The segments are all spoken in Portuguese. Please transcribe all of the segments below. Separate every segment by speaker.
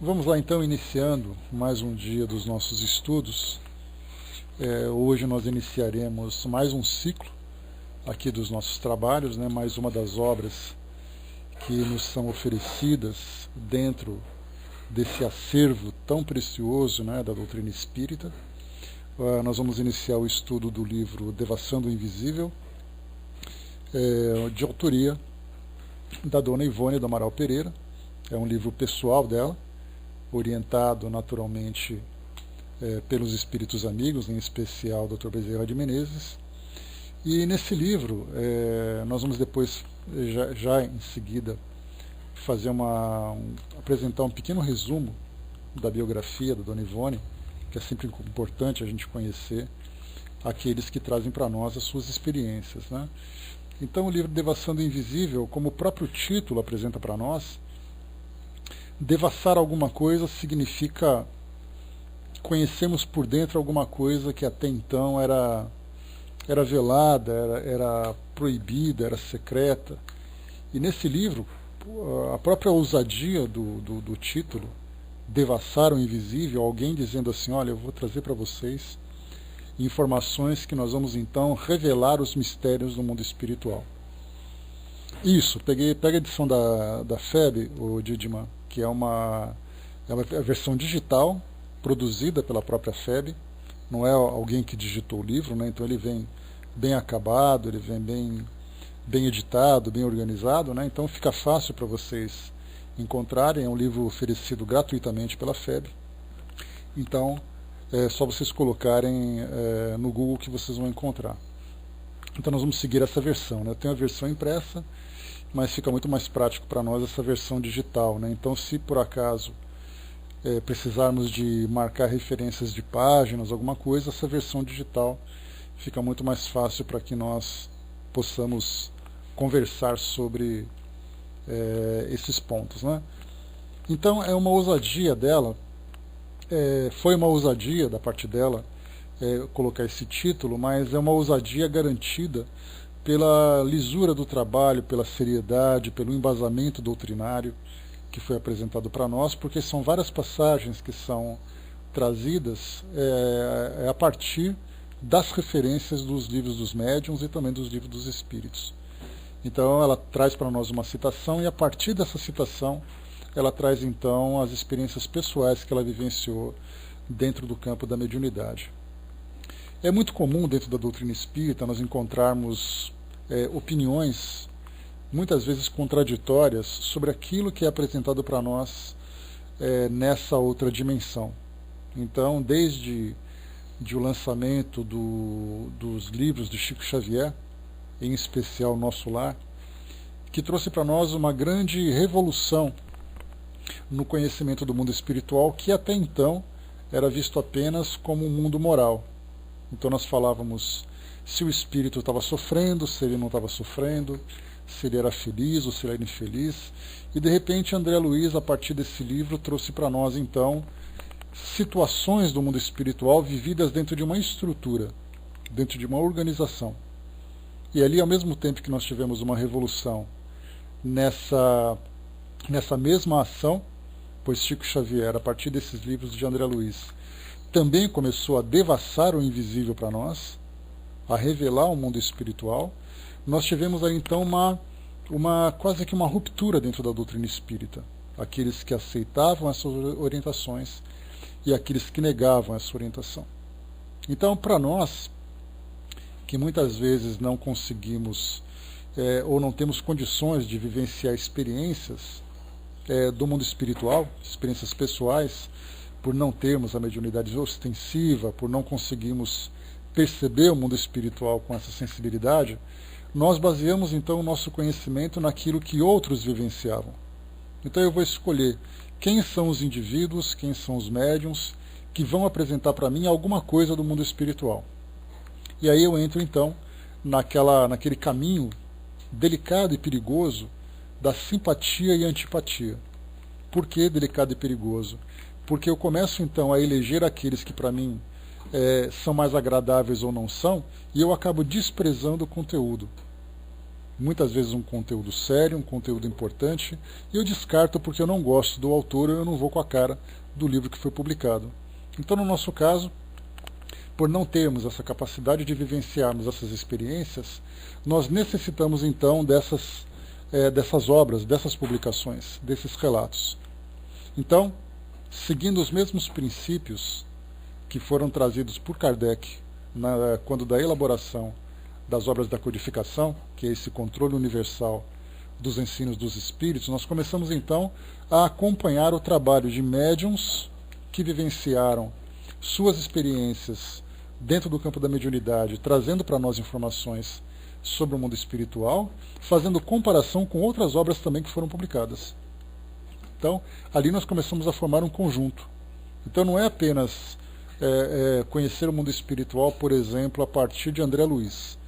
Speaker 1: Vamos lá então, iniciando mais um dia dos nossos estudos. Hoje nós iniciaremos mais um ciclo aqui dos nossos trabalhos, né? Mais uma das obras que nos são oferecidas dentro desse acervo tão precioso, né, da doutrina espírita. Nós vamos iniciar o estudo do livro Devassando o Invisível, de autoria da dona Ivone do Amaral Pereira. É um livro pessoal dela, orientado naturalmente pelos espíritos amigos, em especial o Dr. Bezerra de Menezes. E nesse livro nós vamos depois, já em seguida, apresentar um pequeno resumo da biografia da dona Ivone, que é sempre importante a gente conhecer aqueles que trazem para nós as suas experiências, né? Então o livro Devassando o Invisível, como o próprio título apresenta para nós, devassar alguma coisa significa conhecermos por dentro alguma coisa que até então era velada, era proibida, era secreta. E nesse livro, a própria ousadia do título, Devassar o Invisível, alguém dizendo assim, olha, eu vou trazer para vocês informações que nós vamos então revelar os mistérios do mundo espiritual. Isso, pega a edição da FEB, o Didman, que é a versão digital, produzida pela própria FEB, não é alguém que digitou o livro, né? Então ele vem bem acabado, ele vem bem editado, bem organizado, né? Então fica fácil para vocês encontrarem, é um livro oferecido gratuitamente pela FEB, então é só vocês colocarem no Google que vocês vão encontrar. Então nós vamos seguir essa versão, né? Tem a versão impressa, mas fica muito mais prático para nós essa versão digital, né? Então se por acaso precisarmos de marcar referências de páginas, alguma coisa, essa versão digital fica muito mais fácil para que nós possamos conversar sobre esses pontos, né? Então é uma ousadia dela, foi uma ousadia da parte dela colocar esse título, mas é uma ousadia garantida pela lisura do trabalho, pela seriedade, pelo embasamento doutrinário que foi apresentado para nós, porque são várias passagens que são trazidas a partir das referências dos livros dos médiuns e também dos livros dos espíritos. Então ela traz para nós uma citação e a partir dessa citação ela traz então as experiências pessoais que ela vivenciou dentro do campo da mediunidade. É muito comum dentro da doutrina espírita nós encontrarmos opiniões muitas vezes contraditórias sobre aquilo que é apresentado para nós nessa outra dimensão. Então, desde o lançamento dos livros de Chico Xavier, em especial Nosso Lar, que trouxe para nós uma grande revolução no conhecimento do mundo espiritual, que até então era visto apenas como um mundo moral. Então nós falávamos se o espírito estava sofrendo, se ele não estava sofrendo, se ele era feliz ou se ele era infeliz. E de repente André Luiz, a partir desse livro, trouxe para nós então situações do mundo espiritual vividas dentro de uma estrutura, dentro de uma organização. E ali, ao mesmo tempo que nós tivemos uma revolução nessa mesma ação, pois Chico Xavier, a partir desses livros de André Luiz, também começou a devassar o invisível para nós, a revelar o mundo espiritual. Nós tivemos aí então quase que uma ruptura dentro da doutrina espírita. Aqueles que aceitavam essas orientações e aqueles que negavam essa orientação. Então, para nós, que muitas vezes não conseguimos ou não temos condições de vivenciar experiências do mundo espiritual, experiências pessoais, por não termos a mediunidade ostensiva, por não conseguirmos perceber o mundo espiritual com essa sensibilidade, nós baseamos então o nosso conhecimento naquilo que outros vivenciavam. Então eu vou escolher quem são os indivíduos, quem são os médiuns que vão apresentar para mim alguma coisa do mundo espiritual. E aí eu entro então naquele caminho delicado e perigoso da simpatia e antipatia. Por que delicado e perigoso? Porque eu começo então a eleger aqueles que para mim são mais agradáveis ou não são, e eu acabo desprezando o conteúdo. muitas vezes um conteúdo sério, um conteúdo importante, e eu descarto porque eu não gosto do autor, eu não vou com a cara do livro que foi publicado. Então, no nosso caso, por não termos essa capacidade de vivenciarmos essas experiências, nós necessitamos então dessas obras, dessas publicações, desses relatos. Então, seguindo os mesmos princípios que foram trazidos por Kardec quando da elaboração das obras da codificação, que é esse controle universal dos ensinos dos espíritos, nós começamos então a acompanhar o trabalho de médiuns que vivenciaram suas experiências dentro do campo da mediunidade, trazendo para nós informações sobre o mundo espiritual, fazendo comparação com outras obras também que foram publicadas. Então, ali nós começamos a formar um conjunto. Então, não é apenas conhecer o mundo espiritual, por exemplo, a partir de André Luiz,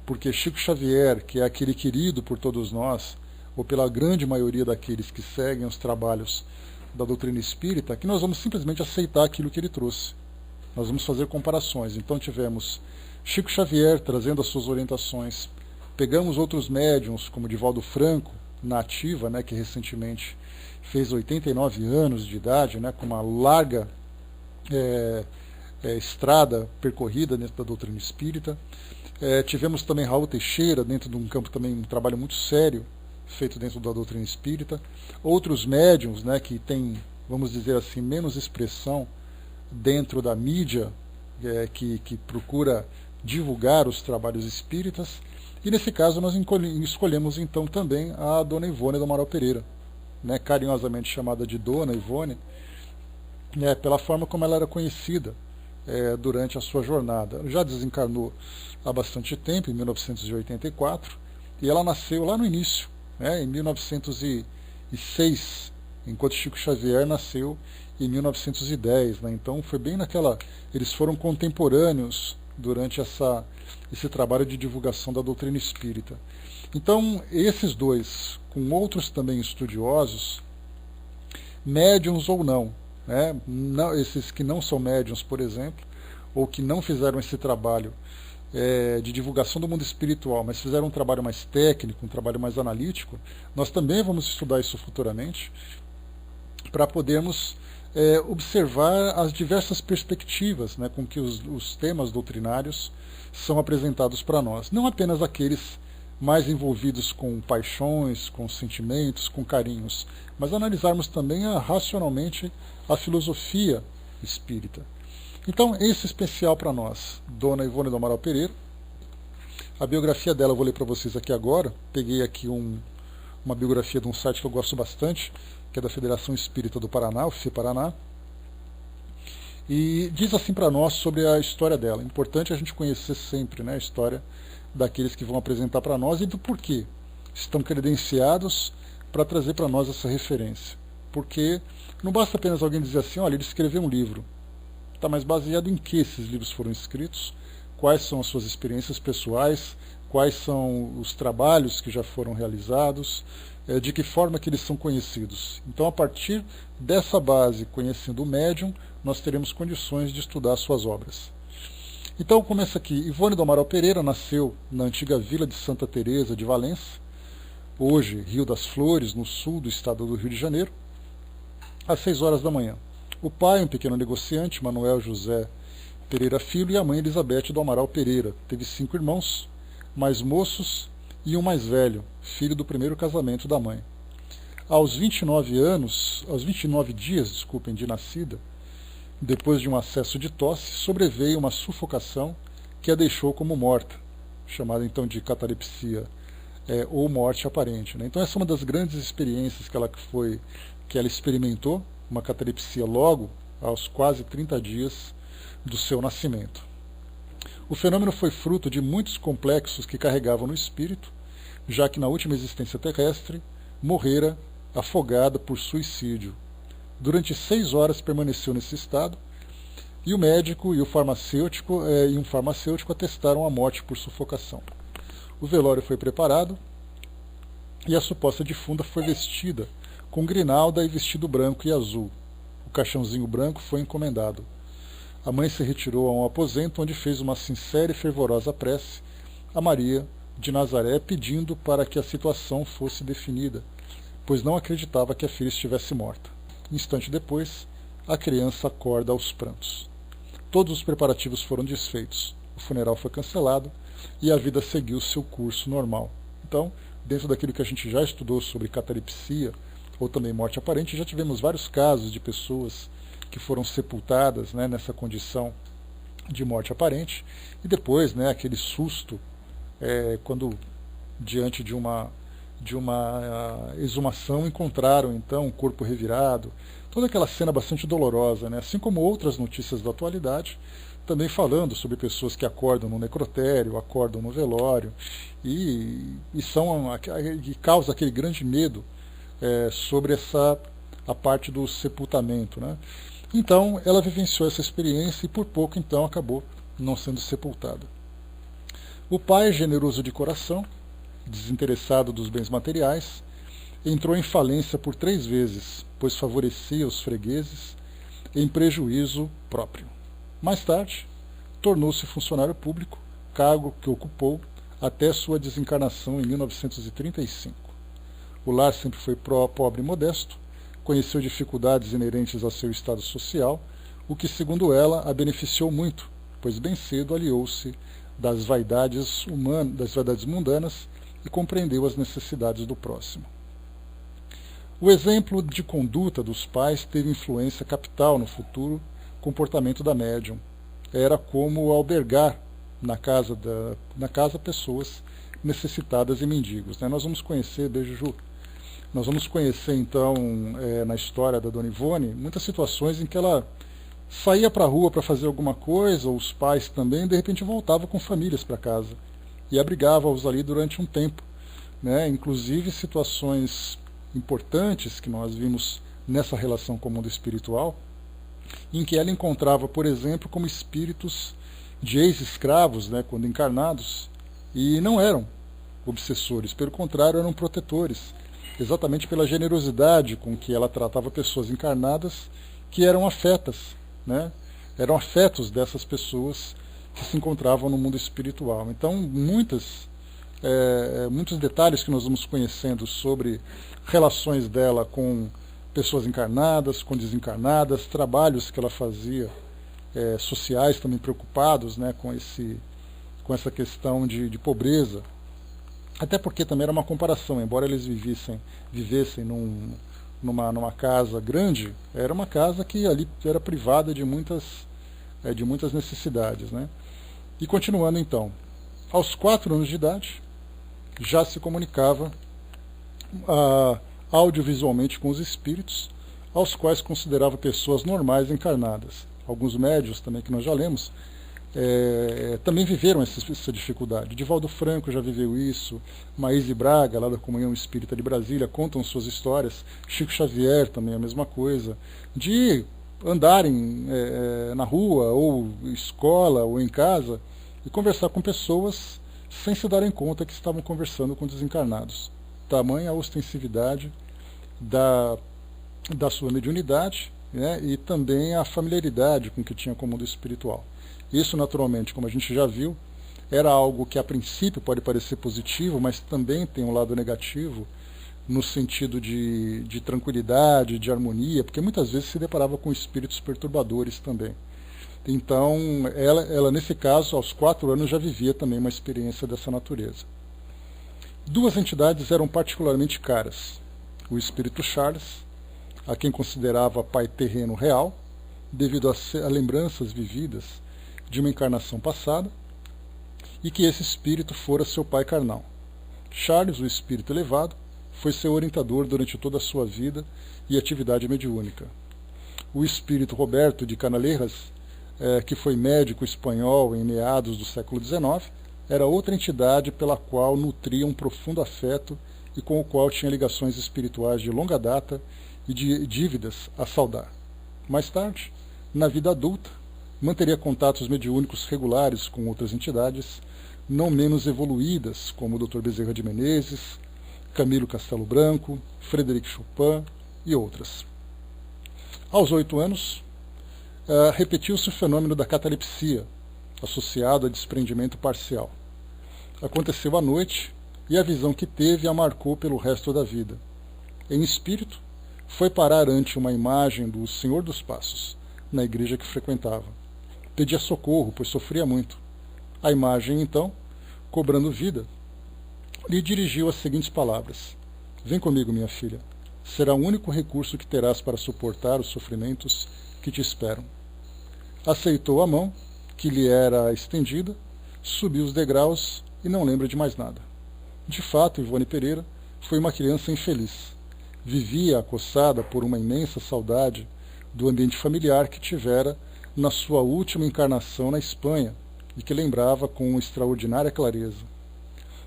Speaker 1: porque Chico Xavier, que é aquele querido por todos nós, ou pela grande maioria daqueles que seguem os trabalhos da doutrina espírita, que nós vamos simplesmente aceitar aquilo que ele trouxe. Nós vamos fazer comparações. Então tivemos Chico Xavier trazendo as suas orientações, pegamos outros médiuns, como Divaldo Franco, na ativa, que recentemente fez 89 anos de idade, com uma larga estrada percorrida dentro da doutrina espírita. Tivemos também Raul Teixeira, dentro de um campo também, um trabalho muito sério, feito dentro da doutrina espírita. Outros médiuns, que têm, vamos dizer assim, menos expressão dentro da mídia, que procura divulgar os trabalhos espíritas. E nesse caso nós escolhemos então também a Dona Ivone do Amaral Pereira, carinhosamente chamada de Dona Ivone, pela forma como ela era conhecida durante a sua jornada. Ela já desencarnou há bastante tempo, em 1984, e ela nasceu lá no início, em 1906, enquanto Chico Xavier nasceu em 1910. Então foi bem naquela... Eles foram contemporâneos durante esse trabalho de divulgação da doutrina espírita. Então, esses dois, com outros também estudiosos, médiuns ou não, esses que não são médiuns, por exemplo, ou que não fizeram esse trabalho de divulgação do mundo espiritual, mas fizeram um trabalho mais técnico, um trabalho mais analítico, nós também vamos estudar isso futuramente, para podermos observar as diversas perspectivas com que os temas doutrinários são apresentados para nós. Não apenas aqueles mais envolvidos com paixões, com sentimentos, com carinhos, mas analisarmos também racionalmente a filosofia espírita. Então, esse especial para nós, Dona Ivone do Amaral Pereira. A biografia dela eu vou ler para vocês aqui agora. Peguei aqui uma biografia de um site que eu gosto bastante, que é da Federação Espírita do Paraná, o FEParaná. E diz assim para nós sobre a história dela. É importante a gente conhecer sempre a história daqueles que vão apresentar para nós e do porquê estão credenciados para trazer para nós essa referência. Porque não basta apenas alguém dizer assim, olha, ele escreveu um livro. Tá, mas baseado em que esses livros foram escritos? Quais são as suas experiências pessoais? Quais são os trabalhos que já foram realizados? De que forma que eles são conhecidos? Então, a partir dessa base, conhecendo o médium, nós teremos condições de estudar suas obras. Então, começa aqui. Ivone do Amaral Pereira nasceu na antiga vila de Santa Teresa de Valença, hoje Rio das Flores, no sul do estado do Rio de Janeiro, às 6 horas da manhã. O pai, um pequeno negociante, Manuel José Pereira Filho, e a mãe, Elizabeth do Amaral Pereira. Teve 5 irmãos, mais moços e um mais velho, filho do primeiro casamento da mãe. Aos 29 dias de nascida, depois de um acesso de tosse, sobreveio uma sufocação que a deixou como morta, chamada então de catalepsia, ou morte aparente. Então essa é uma das grandes experiências que ela experimentou, uma catalepsia logo aos quase 30 dias do seu nascimento. O fenômeno foi fruto de muitos complexos que carregavam no espírito, já que na última existência terrestre morrera afogada por suicídio. Durante 6 horas permaneceu nesse estado, e o médico e um farmacêutico atestaram a morte por sufocação. O velório foi preparado e a suposta defunta foi vestida com grinalda e vestido branco e azul. O caixãozinho branco foi encomendado. A mãe se retirou a um aposento onde fez uma sincera e fervorosa prece a Maria de Nazaré pedindo para que a situação fosse definida, pois não acreditava que a filha estivesse morta. Instante depois, a criança acorda aos prantos. Todos os preparativos foram desfeitos, o funeral foi cancelado e a vida seguiu seu curso normal. Então, dentro daquilo que a gente já estudou sobre catalepsia, ou também morte aparente, já tivemos vários casos de pessoas que foram sepultadas, né, nessa condição de morte aparente, e depois, né, aquele susto, quando diante de uma exumação encontraram então um corpo revirado, toda aquela cena bastante dolorosa, né, assim como outras notícias da atualidade, também falando sobre pessoas que acordam no necrotério, acordam no velório, e causa aquele grande medo sobre a parte do sepultamento, né? Então, ela vivenciou essa experiência e por pouco, então, acabou não sendo sepultada. O pai, generoso de coração, desinteressado dos bens materiais, entrou em falência por 3 vezes, pois favorecia os fregueses em prejuízo próprio. Mais tarde, tornou-se funcionário público, cargo que ocupou até sua desencarnação em 1935. O lar sempre foi pobre e modesto, conheceu dificuldades inerentes ao seu estado social, o que, segundo ela, a beneficiou muito, pois bem cedo aliou-se das vaidades mundanas e compreendeu as necessidades do próximo. O exemplo de conduta dos pais teve influência capital no futuro comportamento da médium. Era como albergar na casa pessoas necessitadas e mendigos. Né? Nós vamos conhecer, Ju, nós vamos conhecer então na história da Dona Ivone muitas situações em que ela saía para a rua para fazer alguma coisa, ou os pais também, de repente voltavam com famílias para casa e abrigava-os ali durante um tempo, né? Inclusive situações importantes que nós vimos nessa relação com o mundo espiritual, em que ela encontrava, por exemplo, como espíritos de ex-escravos, né, quando encarnados, e não eram obsessores, pelo contrário, eram protetores, exatamente pela generosidade com que ela tratava pessoas encarnadas que eram afetas, né? Eram afetos dessas pessoas que se encontravam no mundo espiritual. Então, muitos detalhes que nós vamos conhecendo sobre relações dela com pessoas encarnadas, com desencarnadas, trabalhos que ela fazia sociais também preocupados, né, com essa questão de pobreza. Até porque também era uma comparação, embora eles vivessem numa casa grande, era uma casa que ali era privada de muitas necessidades, né? E continuando então, aos 4 anos de idade, já se comunicava audiovisualmente com os espíritos, aos quais considerava pessoas normais encarnadas. Alguns médiuns também, que nós já lemos, também viveram essa dificuldade. Divaldo Franco já viveu isso, Maíse Braga, lá da Comunhão Espírita de Brasília, contam suas histórias, Chico Xavier também a mesma coisa, de andarem na rua, ou escola, ou em casa, e conversar com pessoas sem se darem conta que estavam conversando com desencarnados. Tamanha a ostensividade da sua mediunidade, né, e também a familiaridade com que tinha com o mundo espiritual. Isso, naturalmente, como a gente já viu, era algo que a princípio pode parecer positivo, mas também tem um lado negativo, no sentido de tranquilidade, de harmonia, porque muitas vezes se deparava com espíritos perturbadores também. Então, ela nesse caso, aos 4 anos, já vivia também uma experiência dessa natureza. 2 entidades eram particularmente caras. O espírito Charles, a quem considerava pai terreno real, devido a lembranças vividas de uma encarnação passada, e que esse espírito fora seu pai carnal. Charles, o espírito elevado, foi seu orientador durante toda a sua vida e atividade mediúnica. O espírito Roberto de Canalejas, que foi médico espanhol em meados do século XIX, era outra entidade pela qual nutria um profundo afeto e com o qual tinha ligações espirituais de longa data e de dívidas a saldar. Mais tarde, na vida adulta, manteria contatos mediúnicos regulares com outras entidades, não menos evoluídas, como o Dr. Bezerra de Menezes, Camilo Castelo Branco, Frederic Chopin e outras. Aos 8 anos, repetiu-se o fenômeno da catalepsia, associado a desprendimento parcial. Aconteceu à noite, e a visão que teve a marcou pelo resto da vida. Em espírito, foi parar ante uma imagem do Senhor dos Passos, na igreja que frequentava. Pedia socorro, pois sofria muito. A imagem, então, cobrando vida, lhe dirigiu as seguintes palavras: Vem comigo, minha filha. Será o único recurso que terás para suportar os sofrimentos que te esperam. Aceitou a mão, que lhe era estendida, subiu os degraus e não lembra de mais nada. De fato, Ivone Pereira foi uma criança infeliz. Vivia acossada por uma imensa saudade do ambiente familiar que tivera na sua última encarnação na Espanha e que lembrava com extraordinária clareza.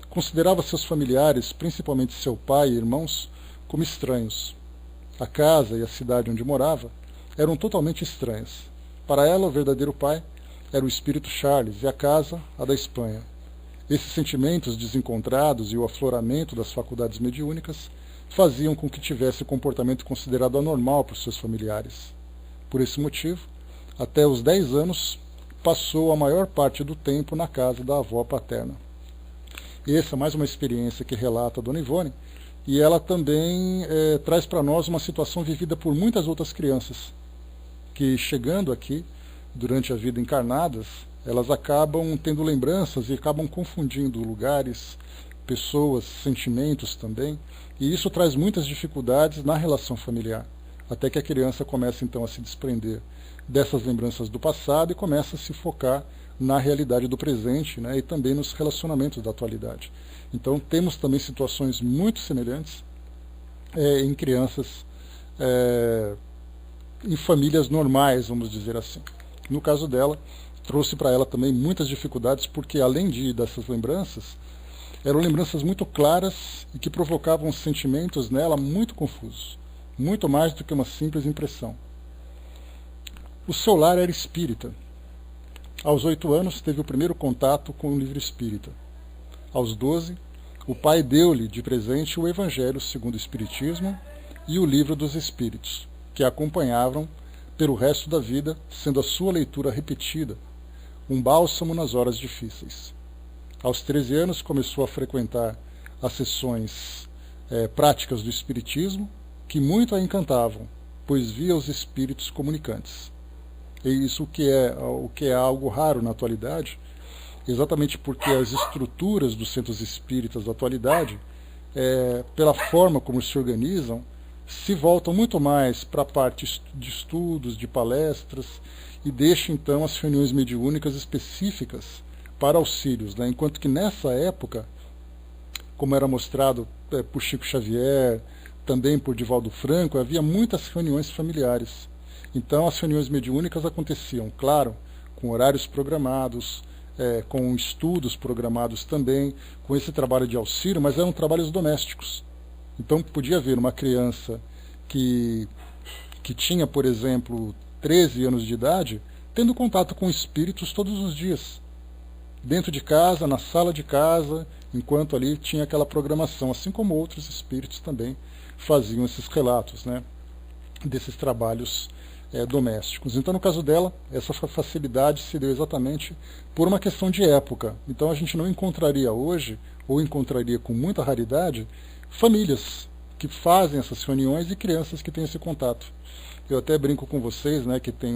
Speaker 1: Considerava seus familiares, principalmente seu pai e irmãos, como estranhos. A casa e a cidade onde morava eram totalmente estranhas. Para ela, o verdadeiro pai era o espírito Charles e a casa, a da Espanha. Esses sentimentos desencontrados e o afloramento das faculdades mediúnicas faziam com que tivesse o comportamento considerado anormal por seus familiares. Por esse motivo, até os 10 anos, passou a maior parte do tempo na casa da avó paterna. Essa é mais uma experiência que relata a Dona Ivone, e ela também traz para nós uma situação vivida por muitas outras crianças, que chegando aqui, durante a vida encarnadas, elas acabam tendo lembranças e acabam confundindo lugares, pessoas, sentimentos também, e isso traz muitas dificuldades na relação familiar, até que a criança começa então a se desprender dessas lembranças do passado e começa a se focar na realidade do presente, né, e também nos relacionamentos da atualidade. Então temos também situações muito semelhantes em crianças, em famílias normais, vamos dizer assim. No caso dela, trouxe para ela também muitas dificuldades, porque além dessas lembranças, eram lembranças muito claras e que provocavam sentimentos nela muito confusos, muito mais do que uma simples impressão. O seu lar era espírita. Aos 8 anos, teve o primeiro contato com o livro espírita. Aos 12, o pai deu-lhe de presente o Evangelho segundo o Espiritismo e o Livro dos Espíritos, que a acompanhavam pelo resto da vida, sendo a sua leitura repetida um bálsamo nas horas difíceis. Aos 13 anos, começou a frequentar as sessões práticas do Espiritismo, que muito a encantavam, pois via os espíritos comunicantes. E isso o que é algo raro na atualidade, exatamente porque as estruturas dos centros espíritas da atualidade, pela forma como se organizam, se voltam muito mais para a parte de estudos, de palestras, e deixam então as reuniões mediúnicas específicas para auxílios, né? Enquanto que nessa época, como era mostrado por Chico Xavier, também por Divaldo Franco, havia muitas reuniões familiares. Então as reuniões mediúnicas aconteciam, claro, com horários programados, com estudos programados também, com esse trabalho de auxílio, mas eram trabalhos domésticos. Então podia haver uma criança que tinha, por exemplo, 13 anos de idade, tendo contato com espíritos todos os dias, dentro de casa, na sala de casa, enquanto ali tinha aquela programação, assim como outros espíritos também faziam esses relatos, né, desses trabalhos domésticos. Então, no caso dela, essa facilidade se deu exatamente por uma questão de época. Então, a gente não encontraria hoje, ou encontraria com muita raridade, famílias que fazem essas reuniões e crianças que têm esse contato. Eu até brinco com vocês, né, que tem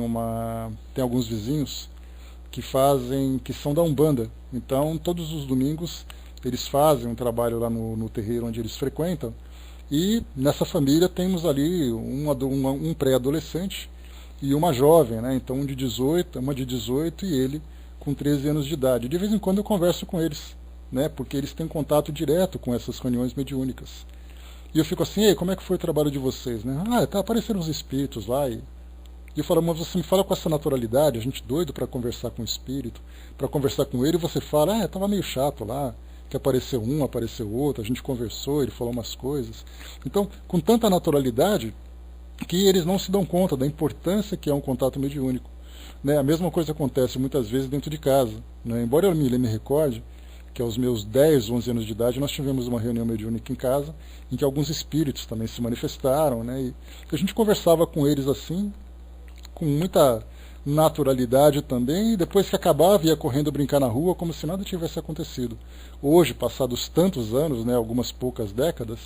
Speaker 1: alguns vizinhos que são da Umbanda. Então, todos os domingos, eles fazem um trabalho lá no terreiro onde eles frequentam, e nessa família temos ali um pré-adolescente e uma jovem, né? Então uma de 18 e ele com 13 anos de idade. De vez em quando eu converso com eles, né? Porque eles têm contato direto com essas reuniões mediúnicas. E eu fico assim: ei, como é que foi o trabalho de vocês, né? Tá aparecendo uns espíritos lá. E eu falo: mas você me fala com essa naturalidade, a gente doido para conversar com o espírito, para conversar com ele, e você fala: tava meio chato lá, que apareceu um, apareceu outro, a gente conversou, ele falou umas coisas. Então, com tanta naturalidade, que eles não se dão conta da importância que é um contato mediúnico, né? A mesma coisa acontece muitas vezes dentro de casa, né? Embora eu me recorde que aos meus 10, 11 anos de idade nós tivemos uma reunião mediúnica em casa, em que alguns espíritos também se manifestaram, né? E a gente conversava com eles assim, com muita naturalidade também, e depois que acabava ia correndo brincar na rua como se nada tivesse acontecido. Hoje, passados tantos anos, né, algumas poucas décadas,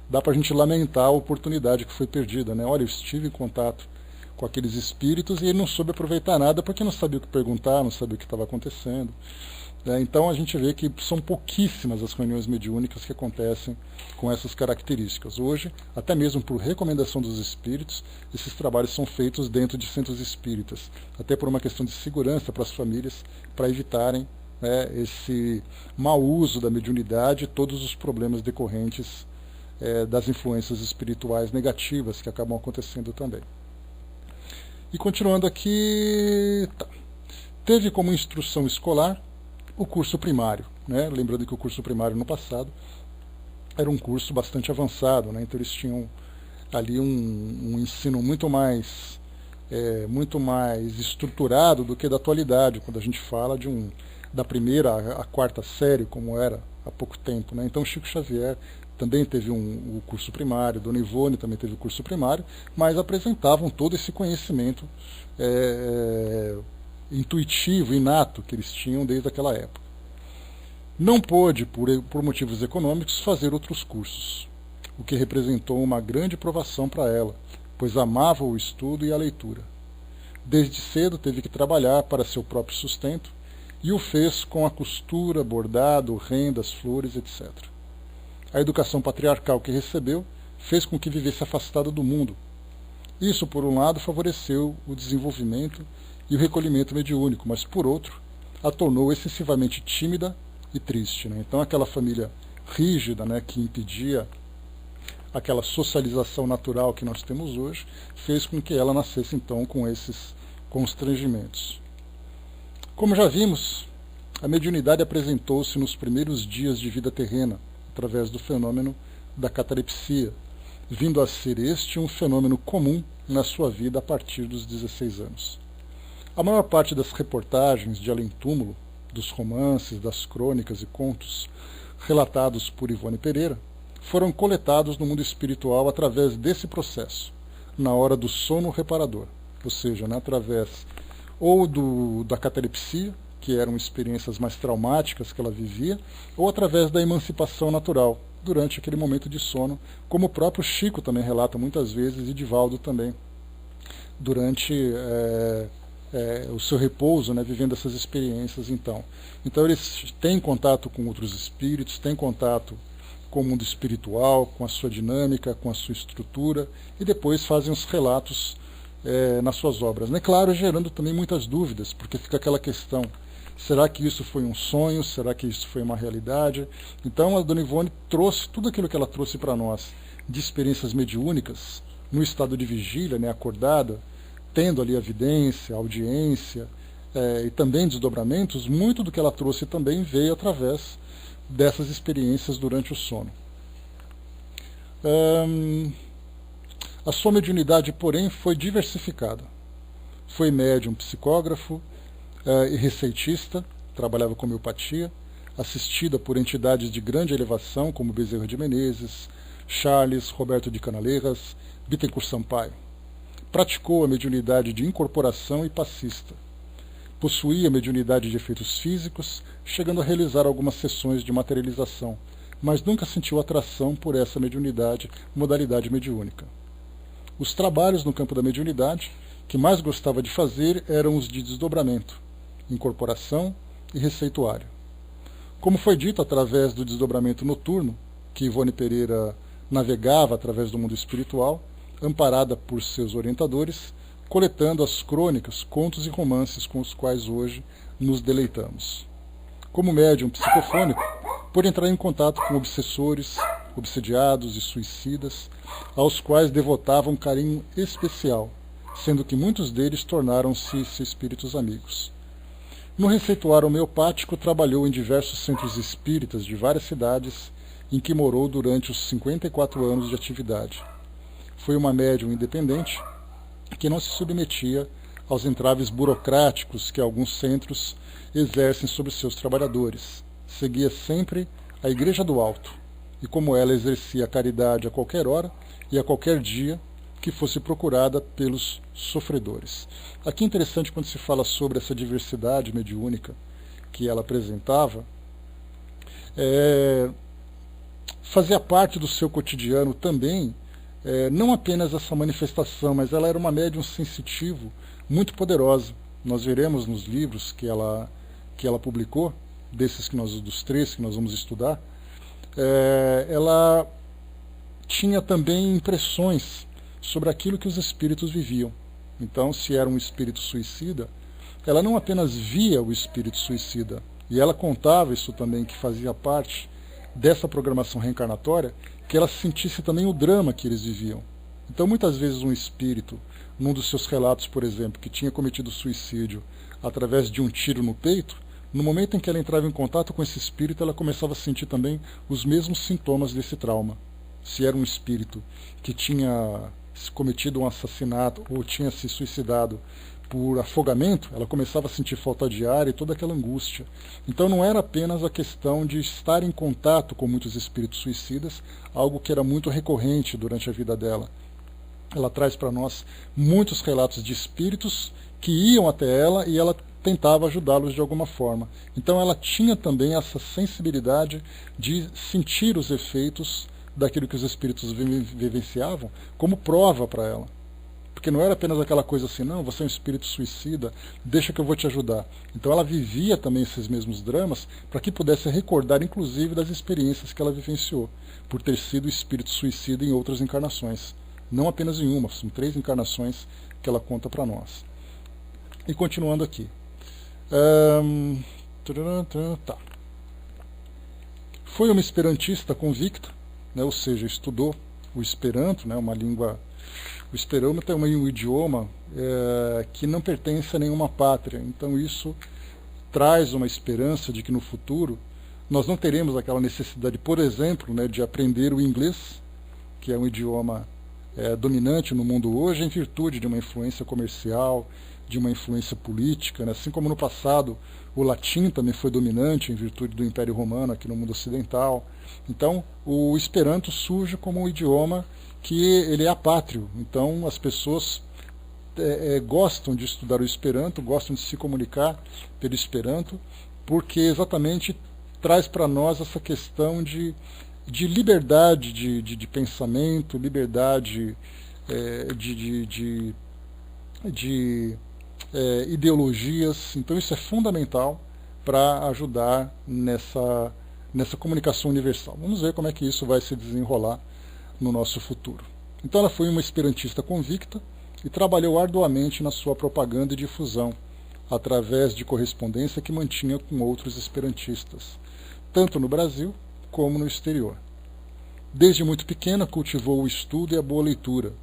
Speaker 1: dá para a gente lamentar a oportunidade que foi perdida, né? Olha, eu estive em contato com aqueles espíritos e ele não soube aproveitar nada porque não sabia o que perguntar, não sabia o que estava acontecendo. Então a gente vê que são pouquíssimas as reuniões mediúnicas que acontecem com essas características. Hoje, até mesmo por recomendação dos espíritos, esses trabalhos são feitos dentro de centros espíritas, até por uma questão de segurança para as famílias, para evitarem, né, esse mau uso da mediunidade e todos os problemas decorrentes das influências espirituais negativas que acabam acontecendo também. E continuando aqui, teve como instrução escolar o curso primário, né? Lembrando que o curso primário no passado era um curso bastante avançado, né? Então eles tinham ali um ensino muito mais estruturado do que da atualidade, quando a gente fala da primeira à quarta série, como era há pouco tempo, né? Então Chico Xavier também teve o curso primário, Dona Ivone também teve o curso primário, mas apresentavam todo esse conhecimento intuitivo, inato, que eles tinham desde aquela época. Não pôde, por motivos econômicos, fazer outros cursos, o que representou uma grande provação para ela, pois amava o estudo e a leitura. Desde cedo teve que trabalhar para seu próprio sustento, e o fez com a costura, bordado, rendas, flores, etc. A educação patriarcal que recebeu fez com que vivesse afastada do mundo. Isso, por um lado, favoreceu o desenvolvimento e o recolhimento mediúnico, mas, por outro, a tornou excessivamente tímida e triste, né? Então, aquela família rígida, né, que impedia aquela socialização natural que nós temos hoje, fez com que ela nascesse, então, com esses constrangimentos. Como já vimos, a mediunidade apresentou-se nos primeiros dias de vida terrena, através do fenômeno da catalepsia, vindo a ser este um fenômeno comum na sua vida a partir dos 16 anos. A maior parte das reportagens de além-túmulo, dos romances, das crônicas e contos relatados por Ivone Pereira, foram coletados no mundo espiritual através desse processo, na hora do sono reparador, ou seja, né, através ou da catalepsia, que eram experiências mais traumáticas que ela vivia, ou através da emancipação natural, durante aquele momento de sono, como o próprio Chico também relata muitas vezes, e Divaldo também, durante o seu repouso, né, vivendo essas experiências. Então eles têm contato com outros espíritos, têm contato com o mundo espiritual, com a sua dinâmica, com a sua estrutura, e depois fazem os relatos nas suas obras. Né? Claro, gerando também muitas dúvidas, porque fica aquela questão: será que isso foi um sonho? Será que isso foi uma realidade? Então a Dona Ivone trouxe tudo aquilo que ela trouxe para nós de experiências mediúnicas, no estado de vigília, né, acordada, tendo ali a evidência, a audiência e também desdobramentos. Muito do que ela trouxe também veio através dessas experiências durante o sono. A sua mediunidade, porém, foi diversificada. Foi médium psicógrafo e receitista, trabalhava com homeopatia, assistida por entidades de grande elevação, como Bezerra de Menezes, Charles, Roberto de Canaleiras, Bittencourt Sampaio. Praticou a mediunidade de incorporação e passista. Possuía mediunidade de efeitos físicos, chegando a realizar algumas sessões de materialização, mas nunca sentiu atração por essa modalidade mediúnica. Os trabalhos no campo da mediunidade que mais gostava de fazer eram os de desdobramento, incorporação e receituário. Como foi dito, através do desdobramento noturno, que Ivone Pereira navegava através do mundo espiritual, amparada por seus orientadores, coletando as crônicas, contos e romances com os quais hoje nos deleitamos. Como médium psicofônico, por entrar em contato com obsessores, obsediados e suicidas, aos quais devotava um carinho especial, sendo que muitos deles tornaram-se espíritos amigos. No receituário homeopático, trabalhou em diversos centros espíritas de várias cidades, em que morou durante os 54 anos de atividade. Foi uma médium independente, que não se submetia aos entraves burocráticos que alguns centros exercem sobre seus trabalhadores. Seguia sempre a Igreja do Alto, e como ela exercia a caridade a qualquer hora e a qualquer dia, que fosse procurada pelos sofredores. Aqui é interessante quando se fala sobre essa diversidade mediúnica que ela apresentava, fazia parte do seu cotidiano também, não apenas essa manifestação, mas ela era uma médium sensitivo muito poderosa. Nós veremos nos livros que ela publicou, dos 3 que nós vamos estudar, ela tinha também impressões sobre aquilo que os espíritos viviam. Então, se era um espírito suicida, ela não apenas via o espírito suicida, e ela contava isso também, que fazia parte dessa programação reencarnatória, que ela sentisse também o drama que eles viviam. Então, muitas vezes um espírito, num dos seus relatos, por exemplo, que tinha cometido suicídio através de um tiro no peito, no momento em que ela entrava em contato com esse espírito, ela começava a sentir também os mesmos sintomas desse trauma. Se era um espírito que tinha cometido um assassinato ou tinha se suicidado por afogamento, ela começava a sentir falta de ar e toda aquela angústia. Então não era apenas a questão de estar em contato com muitos espíritos suicidas, algo que era muito recorrente durante a vida dela. Ela traz para nós muitos relatos de espíritos que iam até ela e ela tentava ajudá-los de alguma forma. Então ela tinha também essa sensibilidade de sentir os efeitos daquilo que os espíritos vivenciavam como prova para ela. Porque não era apenas aquela coisa assim, não, você é um espírito suicida, deixa que eu vou te ajudar. Então ela vivia também esses mesmos dramas para que pudesse recordar, inclusive, das experiências que ela vivenciou, por ter sido espírito suicida em outras encarnações. Não apenas em uma, são 3 encarnações que ela conta para nós. E continuando aqui. Tá. Foi uma esperantista convicta, né, ou seja, estudou o Esperanto, né, uma língua. O Esperanto é um idioma que não pertence a nenhuma pátria. Então isso traz uma esperança de que no futuro nós não teremos aquela necessidade, por exemplo, né, de aprender o inglês, que é um idioma dominante no mundo hoje, em virtude de uma influência comercial, de uma influência política, né? Assim como no passado o latim também foi dominante em virtude do Império Romano aqui no mundo ocidental. Então o Esperanto surge como um idioma que ele é apátrio. Então as pessoas gostam de estudar o Esperanto, gostam de se comunicar pelo Esperanto, porque exatamente traz para nós essa questão de liberdade de pensamento, liberdade de ideologias. Então isso é fundamental para ajudar nessa comunicação universal. Vamos ver como é que isso vai se desenrolar no nosso futuro. Então ela foi uma esperantista convicta e trabalhou arduamente na sua propaganda e difusão, através de correspondência que mantinha com outros esperantistas, tanto no Brasil como no exterior. Desde muito pequena cultivou o estudo e a boa leitura.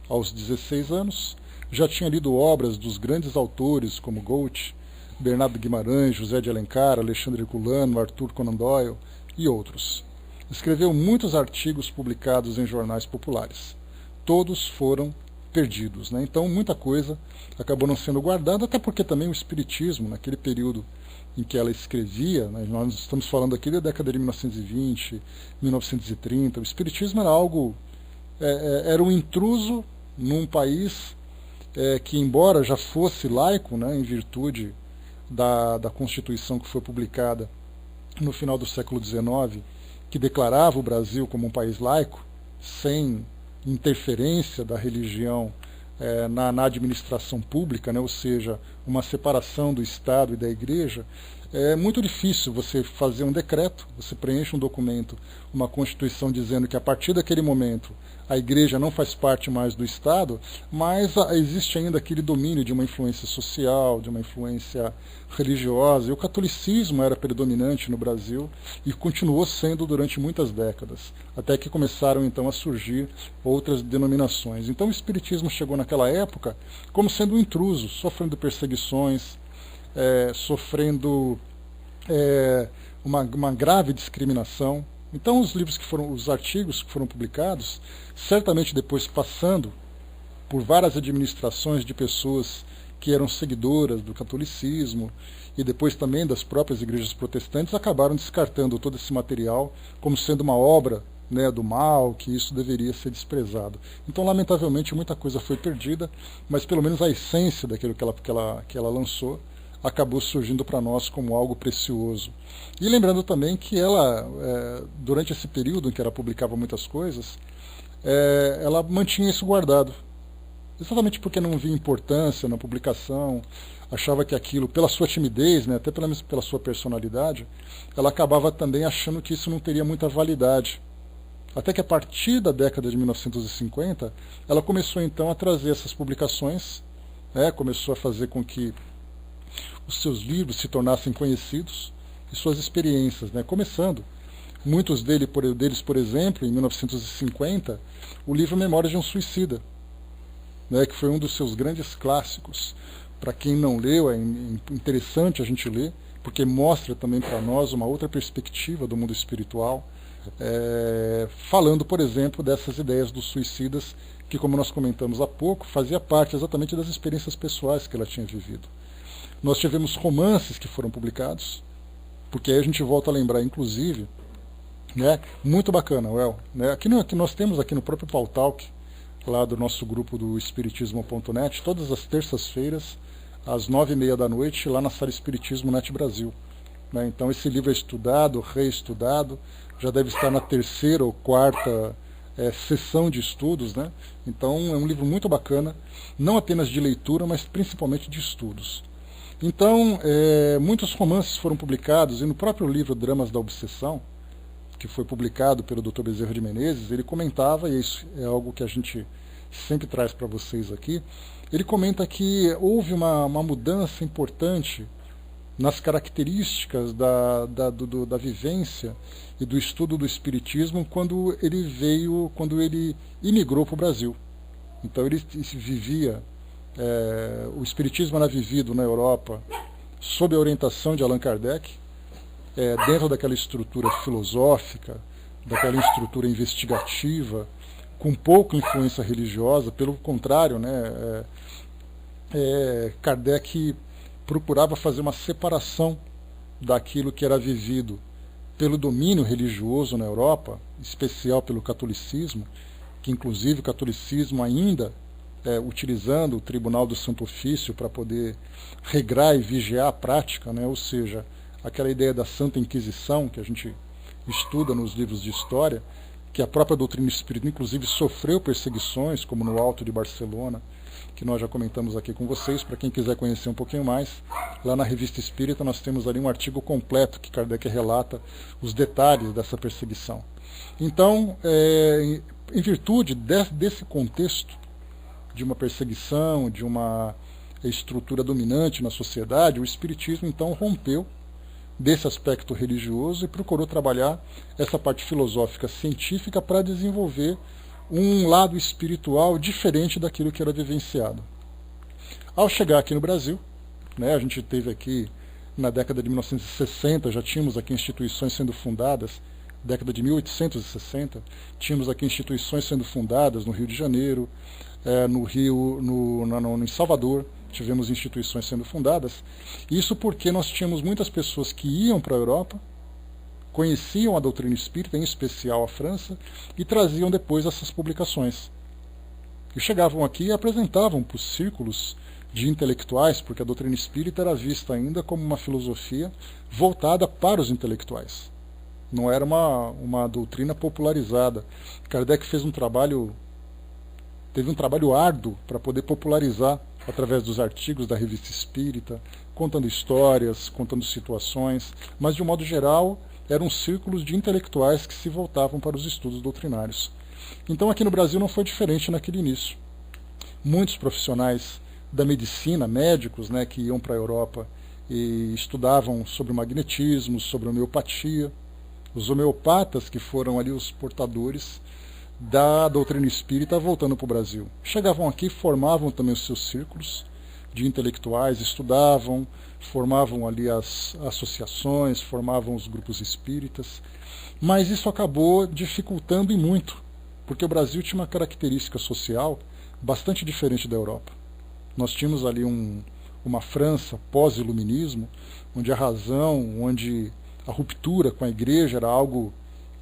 Speaker 1: Aos 16 anos, já tinha lido obras dos grandes autores como Goethe, Bernardo Guimarães, José de Alencar, Alexandre Herculano, Arthur Conan Doyle e outros. Escreveu muitos artigos publicados em jornais populares. Todos foram perdidos, né? Então muita coisa acabou não sendo guardada, até porque também o espiritismo, naquele período em que ela escrevia, né, nós estamos falando aqui da década de 1920, 1930, o espiritismo era algo, era um intruso num país que, embora já fosse laico, né, em virtude da Constituição que foi publicada no final do século XIX, que declarava o Brasil como um país laico, sem interferência da religião na administração pública, né, ou seja, uma separação do Estado e da Igreja. É muito difícil você fazer um decreto, você preenche um documento, uma Constituição dizendo que a partir daquele momento a Igreja não faz parte mais do Estado, mas existe ainda aquele domínio de uma influência social, de uma influência religiosa, e o catolicismo era predominante no Brasil e continuou sendo durante muitas décadas, até que começaram então a surgir outras denominações. Então o espiritismo chegou naquela época como sendo um intruso, sofrendo perseguições, sofrendo uma grave discriminação. Então os artigos que foram publicados, certamente depois passando por várias administrações de pessoas que eram seguidoras do catolicismo e depois também das próprias igrejas protestantes, acabaram descartando todo esse material como sendo uma obra né, do mal, que isso deveria ser desprezado. Então, lamentavelmente, muita coisa foi perdida, mas pelo menos a essência daquilo que ela lançou acabou surgindo para nós como algo precioso. E lembrando também que ela, durante esse período em que ela publicava muitas coisas, ela mantinha isso guardado. Exatamente porque não via importância na publicação, achava que aquilo, pela sua timidez, né, até pela sua personalidade, ela acabava também achando que isso não teria muita validade. Até que a partir da década de 1950, ela começou então a trazer essas publicações, né, começou a fazer com que os seus livros se tornassem conhecidos e suas experiências, né, começando. Muitos deles, por exemplo, em 1950, o livro Memórias de um Suicida, né, que foi um dos seus grandes clássicos. Para quem não leu, é interessante a gente ler, porque mostra também para nós uma outra perspectiva do mundo espiritual, falando, por exemplo, dessas ideias dos suicidas, que, como nós comentamos há pouco, fazia parte exatamente das experiências pessoais que ela tinha vivido. Nós tivemos romances que foram publicados, porque aí a gente volta a lembrar, inclusive, né, muito bacana, né, aqui nós temos aqui no próprio Pautalk, lá do nosso grupo do Espiritismo.net, todas as terças-feiras, às 9h30 da noite, lá na sala Espiritismo Net Brasil. Né? Então esse livro é estudado, reestudado, já deve estar na terceira ou quarta sessão de estudos. Né? Então é um livro muito bacana, não apenas de leitura, mas principalmente de estudos. Então, muitos romances foram publicados, e no próprio livro Dramas da Obsessão, que foi publicado pelo Dr. Bezerra de Menezes, ele comentava, e isso é algo que a gente sempre traz para vocês aqui, ele comenta que houve uma mudança importante nas características da vivência e do estudo do Espiritismo quando ele imigrou para o Brasil. Então ele vivia, o Espiritismo era vivido na Europa sob a orientação de Allan Kardec, dentro daquela estrutura filosófica, daquela estrutura investigativa, com pouca influência religiosa. Pelo contrário, né, Kardec procurava fazer uma separação daquilo que era vivido pelo domínio religioso na Europa, em especial pelo catolicismo, que inclusive o catolicismo ainda utilizando o Tribunal do Santo Ofício para poder regrar e vigiar a prática, né, ou seja, aquela ideia da Santa Inquisição, que a gente estuda nos livros de história, que a própria doutrina espírita, inclusive, sofreu perseguições, como no Alto de Barcelona, que nós já comentamos aqui com vocês. Para quem quiser conhecer um pouquinho mais, lá na Revista Espírita nós temos ali um artigo completo que Kardec relata os detalhes dessa perseguição. Então, em virtude desse contexto de uma perseguição, de uma estrutura dominante na sociedade, o Espiritismo então rompeu desse aspecto religioso e procurou trabalhar essa parte filosófica científica para desenvolver um lado espiritual diferente daquilo que era vivenciado. Ao chegar aqui no Brasil, né, a gente teve aqui na década de 1960, já tínhamos aqui instituições sendo fundadas, década de 1860, tínhamos aqui instituições sendo fundadas no Rio de Janeiro, em Salvador, tivemos instituições sendo fundadas. Isso porque nós tínhamos muitas pessoas que iam para a Europa, conheciam a doutrina espírita, em especial a França, e traziam depois essas publicações. E chegavam aqui e apresentavam para os círculos de intelectuais, porque a doutrina espírita era vista ainda como uma filosofia voltada para os intelectuais. Não era uma doutrina popularizada. Kardec teve um trabalho árduo para poder popularizar através dos artigos da Revista Espírita, contando histórias, contando situações, mas de um modo geral eram círculos de intelectuais que se voltavam para os estudos doutrinários. Então aqui no Brasil não foi diferente naquele início. Muitos profissionais da medicina, médicos, né, que iam para a Europa e estudavam sobre o magnetismo, sobre a homeopatia, os homeopatas que foram ali os portadores da doutrina espírita voltando para o Brasil. Chegavam aqui, formavam também os seus círculos de intelectuais, estudavam, formavam ali as associações, formavam os grupos espíritas, mas isso acabou dificultando e muito, porque o Brasil tinha uma característica social bastante diferente da Europa. Nós tínhamos ali uma França pós-iluminismo, onde a razão, onde a ruptura com a igreja era algo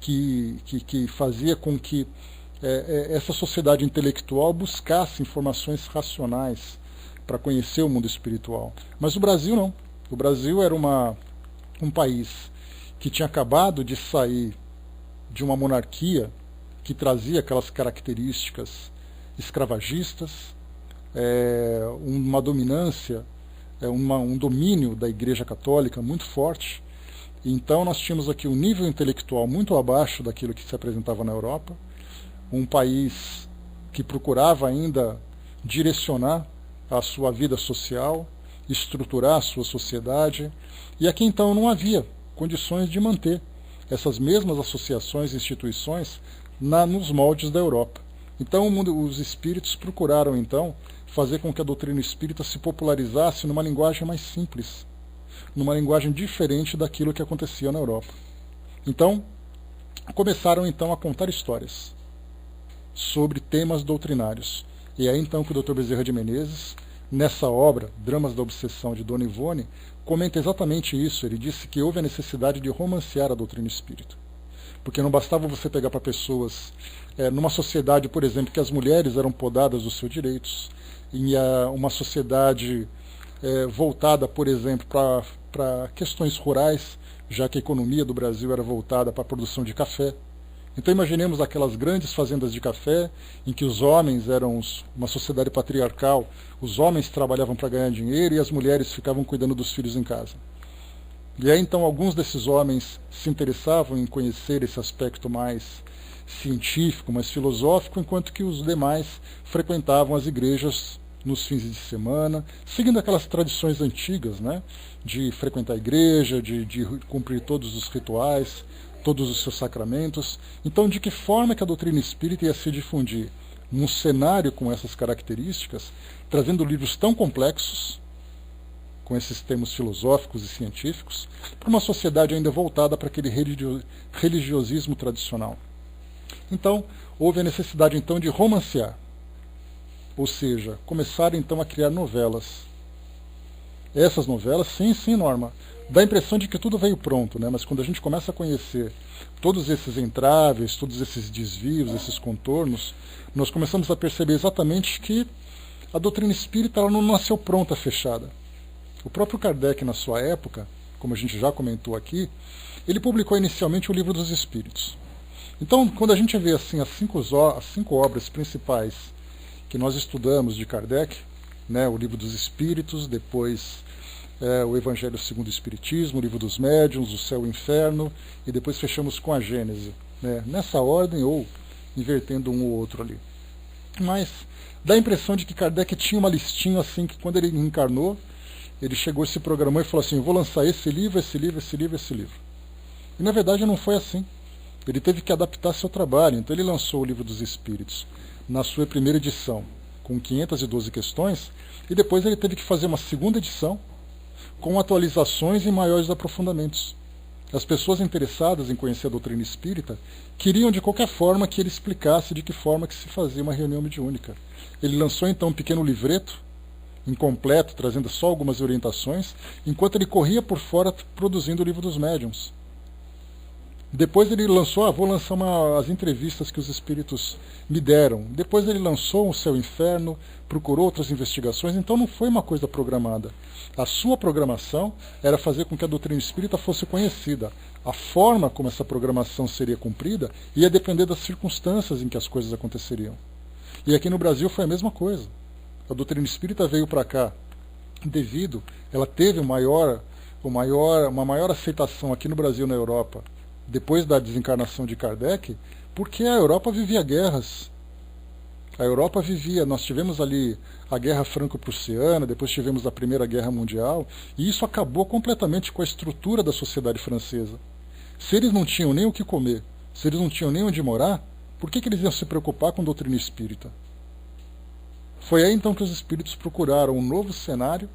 Speaker 1: que fazia com que essa sociedade intelectual buscasse informações racionais para conhecer o mundo espiritual. Mas o Brasil não. O Brasil era um país que tinha acabado de sair de uma monarquia que trazia aquelas características escravagistas, uma dominância, um domínio da Igreja Católica muito forte. Então nós tínhamos aqui um nível intelectual muito abaixo daquilo que se apresentava na Europa, um país que procurava ainda direcionar a sua vida social, estruturar a sua sociedade, e aqui então não havia condições de manter essas mesmas associações e instituições nos moldes da Europa. Então os espíritos procuraram então fazer com que a doutrina espírita se popularizasse numa linguagem mais simples, numa linguagem diferente daquilo que acontecia na Europa. Então, começaram então a contar histórias sobre temas doutrinários. E é aí então que o Dr. Bezerra de Menezes, nessa obra, Dramas da Obsessão de Dona Ivone, comenta exatamente isso. Ele disse que houve a necessidade de romancear a doutrina espírita. Porque não bastava você pegar para pessoas, numa sociedade, por exemplo, que as mulheres eram podadas dos seus direitos, em uma sociedade voltada, por exemplo, para questões rurais, já que a economia do Brasil era voltada para a produção de café. Então imaginemos aquelas grandes fazendas de café, em que os homens eram uma sociedade patriarcal, os homens trabalhavam para ganhar dinheiro e as mulheres ficavam cuidando dos filhos em casa. E aí então alguns desses homens se interessavam em conhecer esse aspecto mais científico, mais filosófico, enquanto que os demais frequentavam as igrejas nos fins de semana, seguindo aquelas tradições antigas, né, de frequentar a igreja, de cumprir todos os rituais, todos os seus sacramentos. Então, de que forma que a doutrina espírita ia se difundir num cenário com essas características, trazendo livros tão complexos, com esses termos filosóficos e científicos, para uma sociedade ainda voltada para aquele religiosismo tradicional. Então, houve a necessidade então de romancear, ou seja, começaram então a criar novelas. Essas novelas, sim, Norma, dá a impressão de que tudo veio pronto, né? Mas quando a gente começa a conhecer todos esses entraves, todos esses desvios, esses contornos, nós começamos a perceber exatamente que a doutrina espírita ela não nasceu pronta, fechada. O próprio Kardec, na sua época, como a gente já comentou aqui, ele publicou inicialmente o Livro dos Espíritos. Então, quando a gente vê assim as cinco obras principais que nós estudamos de Kardec, né, o Livro dos Espíritos, depois o Evangelho segundo o Espiritismo, o Livro dos Médiuns, o Céu e o Inferno, e depois fechamos com a Gênese, né, nessa ordem ou invertendo um ou outro ali. Mas dá a impressão de que Kardec tinha uma listinha assim, que quando ele encarnou, ele chegou, se programou e falou assim, vou lançar esse livro, esse livro, esse livro, esse livro. E na verdade não foi assim. Ele teve que adaptar seu trabalho, então ele lançou o Livro dos Espíritos na sua primeira edição, com 512 questões, e depois ele teve que fazer uma segunda edição, com atualizações e maiores aprofundamentos. As pessoas interessadas em conhecer a doutrina espírita queriam de qualquer forma que ele explicasse de que forma que se fazia uma reunião mediúnica. Ele lançou então um pequeno livreto, incompleto, trazendo só algumas orientações, enquanto ele corria por fora produzindo o Livro dos Médiuns. Depois ele lançou, vou lançar as entrevistas que os espíritos me deram. Depois ele lançou o Céu e o Inferno, procurou outras investigações, então não foi uma coisa programada. A sua programação era fazer com que a doutrina espírita fosse conhecida. A forma como essa programação seria cumprida ia depender das circunstâncias em que as coisas aconteceriam. E aqui no Brasil foi a mesma coisa. A doutrina espírita veio para cá devido, ela teve uma maior aceitação aqui no Brasil e na Europa, depois da desencarnação de Kardec, porque a Europa vivia guerras. A Europa vivia, nós tivemos ali a Guerra Franco-Prussiana, depois tivemos a Primeira Guerra Mundial, e isso acabou completamente com a estrutura da sociedade francesa. Se eles não tinham nem o que comer, se eles não tinham nem onde morar, por que eles iam se preocupar com doutrina espírita? Foi aí então que os espíritos procuraram um novo cenário,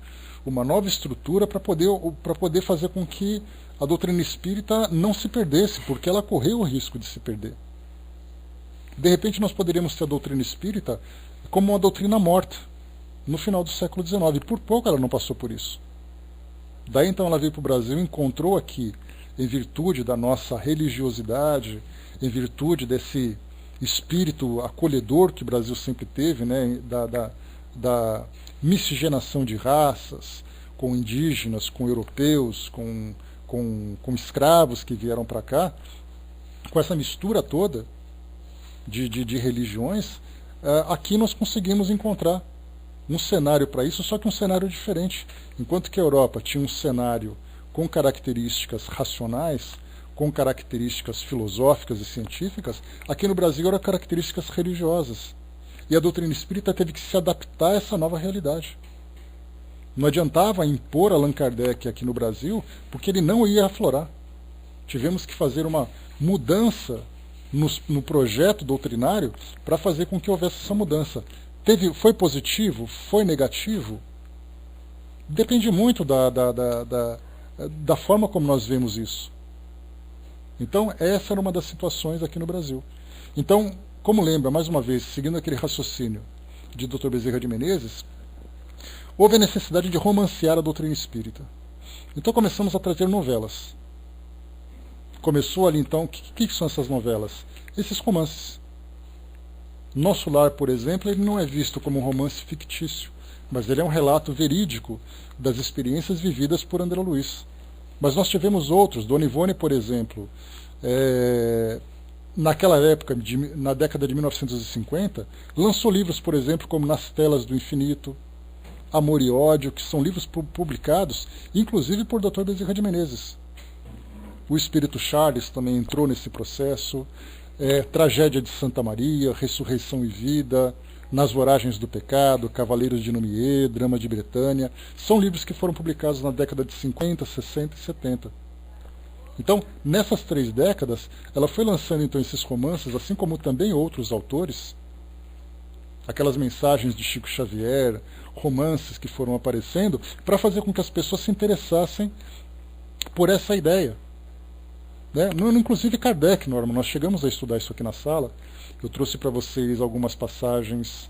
Speaker 1: uma nova estrutura para poder fazer com que a doutrina espírita não se perdesse, porque ela correu o risco de se perder. De repente nós poderíamos ter a doutrina espírita como uma doutrina morta, no final do século XIX, e por pouco ela não passou por isso. Daí então ela veio para o Brasil e encontrou aqui em virtude da nossa religiosidade, em virtude desse espírito acolhedor que o Brasil sempre teve, né, da miscigenação de raças, com indígenas, com europeus, com escravos que vieram para cá, com essa mistura toda de religiões, aqui nós conseguimos encontrar um cenário para isso, só que um cenário diferente. Enquanto que a Europa tinha um cenário com características racionais, com características filosóficas e científicas, aqui no Brasil eram características religiosas. E a doutrina espírita teve que se adaptar a essa nova realidade. Não adiantava impor Allan Kardec aqui no Brasil, porque ele não ia aflorar. Tivemos que fazer uma mudança no projeto doutrinário para fazer com que houvesse essa mudança. Foi positivo? Foi negativo? Depende muito da forma como nós vemos isso. Então, essa era uma das situações aqui no Brasil. Então, como lembra, mais uma vez, seguindo aquele raciocínio de Dr. Bezerra de Menezes, houve a necessidade de romancear a doutrina espírita. Então começamos a trazer novelas. Começou ali então, o que são essas novelas? Esses romances. Nosso Lar, por exemplo, ele não é visto como um romance fictício, mas ele é um relato verídico das experiências vividas por André Luiz. Mas nós tivemos outros, Dona Ivone, por exemplo, naquela época, na década de 1950, lançou livros, por exemplo, como Nas Telas do Infinito, Amor e Ódio, que são livros publicados, inclusive por Dr. Bezerra de Menezes. O Espírito Charles também entrou nesse processo, Tragédia de Santa Maria, Ressurreição e Vida, Nas Voragens do Pecado, Cavaleiros de Numier, Drama de Bretânia, são livros que foram publicados na década de 50, 60 e 70. Então, nessas 3 décadas, ela foi lançando então esses romances, assim como também outros autores, aquelas mensagens de Chico Xavier, romances que foram aparecendo, para fazer com que as pessoas se interessassem por essa ideia. Né? Inclusive Kardec, Norma, nós chegamos a estudar isso aqui na sala, eu trouxe para vocês algumas passagens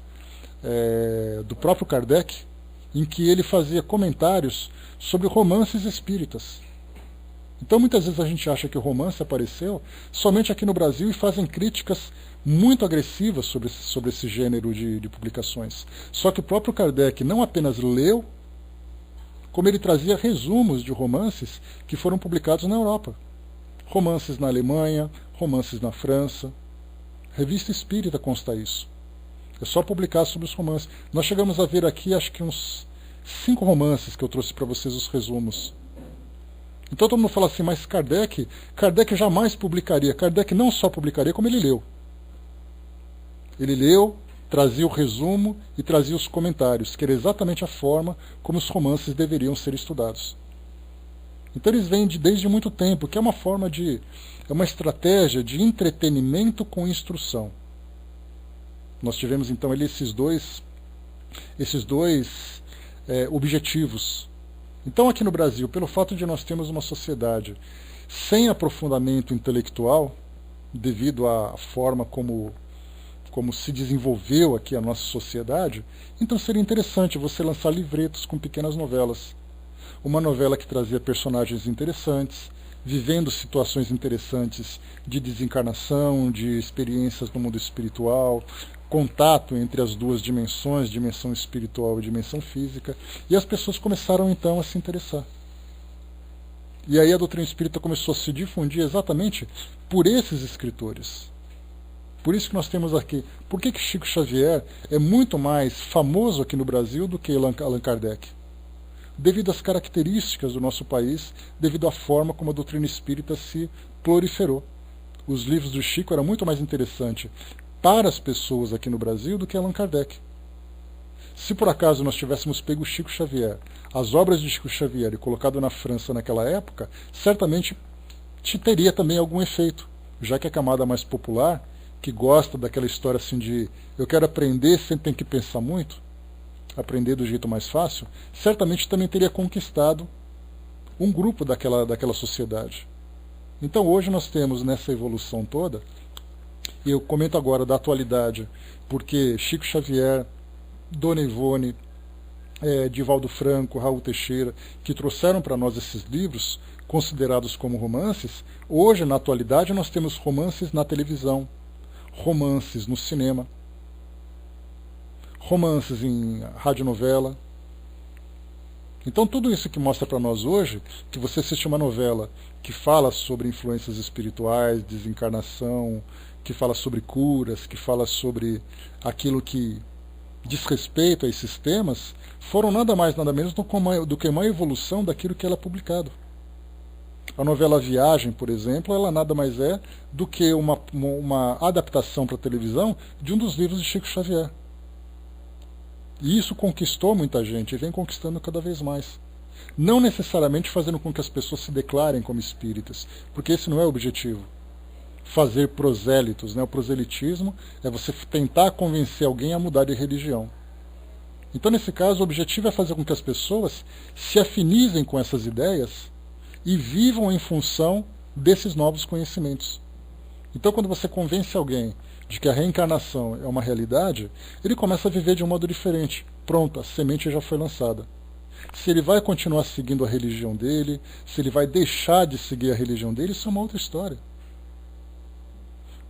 Speaker 1: do próprio Kardec, em que ele fazia comentários sobre romances espíritas. Então muitas vezes a gente acha que o romance apareceu somente aqui no Brasil e fazem críticas muito agressivas sobre esse gênero de publicações. Só que o próprio Kardec não apenas leu, como ele trazia resumos de romances que foram publicados na Europa. Romances na Alemanha, romances na França. Revista Espírita consta isso. É só publicar sobre os romances. Nós chegamos a ver aqui, acho que uns 5 romances que eu trouxe para vocês os resumos. Então todo mundo fala assim, mas Kardec jamais publicaria. Kardec não só publicaria, como ele leu. Ele leu, trazia o resumo e trazia os comentários, que era exatamente a forma como os romances deveriam ser estudados. Então eles vêm desde muito tempo, que é uma forma é uma estratégia de entretenimento com instrução. Nós tivemos então esses dois objetivos. Então aqui no Brasil, pelo fato de nós termos uma sociedade sem aprofundamento intelectual, devido à forma como se desenvolveu aqui a nossa sociedade, então seria interessante você lançar livretos com pequenas novelas. Uma novela que trazia personagens interessantes, vivendo situações interessantes de desencarnação, de experiências no mundo espiritual, contato entre as duas dimensões, dimensão espiritual e dimensão física, e as pessoas começaram então a se interessar. E aí a doutrina espírita começou a se difundir exatamente por esses escritores. Por isso que nós temos aqui. Por que Chico Xavier é muito mais famoso aqui no Brasil do que Allan Kardec? Devido às características do nosso país, devido à forma como a doutrina espírita se proliferou. Os livros do Chico eram muito mais interessantes para as pessoas aqui no Brasil do que Allan Kardec. Se por acaso nós tivéssemos pego Chico Xavier, as obras de Chico Xavier e colocado na França naquela época, certamente teria também algum efeito, já que a camada mais popular, que gosta daquela história assim de eu quero aprender sem ter que pensar muito, aprender do jeito mais fácil, certamente também teria conquistado um grupo daquela sociedade. Então hoje nós temos nessa evolução toda, e eu comento agora da atualidade, porque Chico Xavier, Dona Ivone, Divaldo Franco, Raul Teixeira, que trouxeram para nós esses livros, considerados como romances. Hoje, na atualidade, nós temos romances na televisão, romances no cinema, romances em radionovela. Então tudo isso que mostra para nós hoje, que você assiste uma novela que fala sobre influências espirituais, desencarnação, que fala sobre curas, que fala sobre aquilo que diz respeito a esses temas, foram nada mais, nada menos do que uma evolução daquilo que ela é publicado. A novela Viagem, por exemplo, ela nada mais é do que uma adaptação para a televisão de um dos livros de Chico Xavier. E isso conquistou muita gente e vem conquistando cada vez mais. Não necessariamente fazendo com que as pessoas se declarem como espíritas, porque esse não é o objetivo. Fazer prosélitos, né? O proselitismo é você tentar convencer alguém a mudar de religião. Então, nesse caso, o objetivo é fazer com que as pessoas se afinizem com essas ideias e vivam em função desses novos conhecimentos. Então, quando você convence alguém de que a reencarnação é uma realidade, ele começa a viver de um modo diferente. Pronto, a semente já foi lançada. Se ele vai continuar seguindo a religião dele, se ele vai deixar de seguir a religião dele, isso é uma outra história.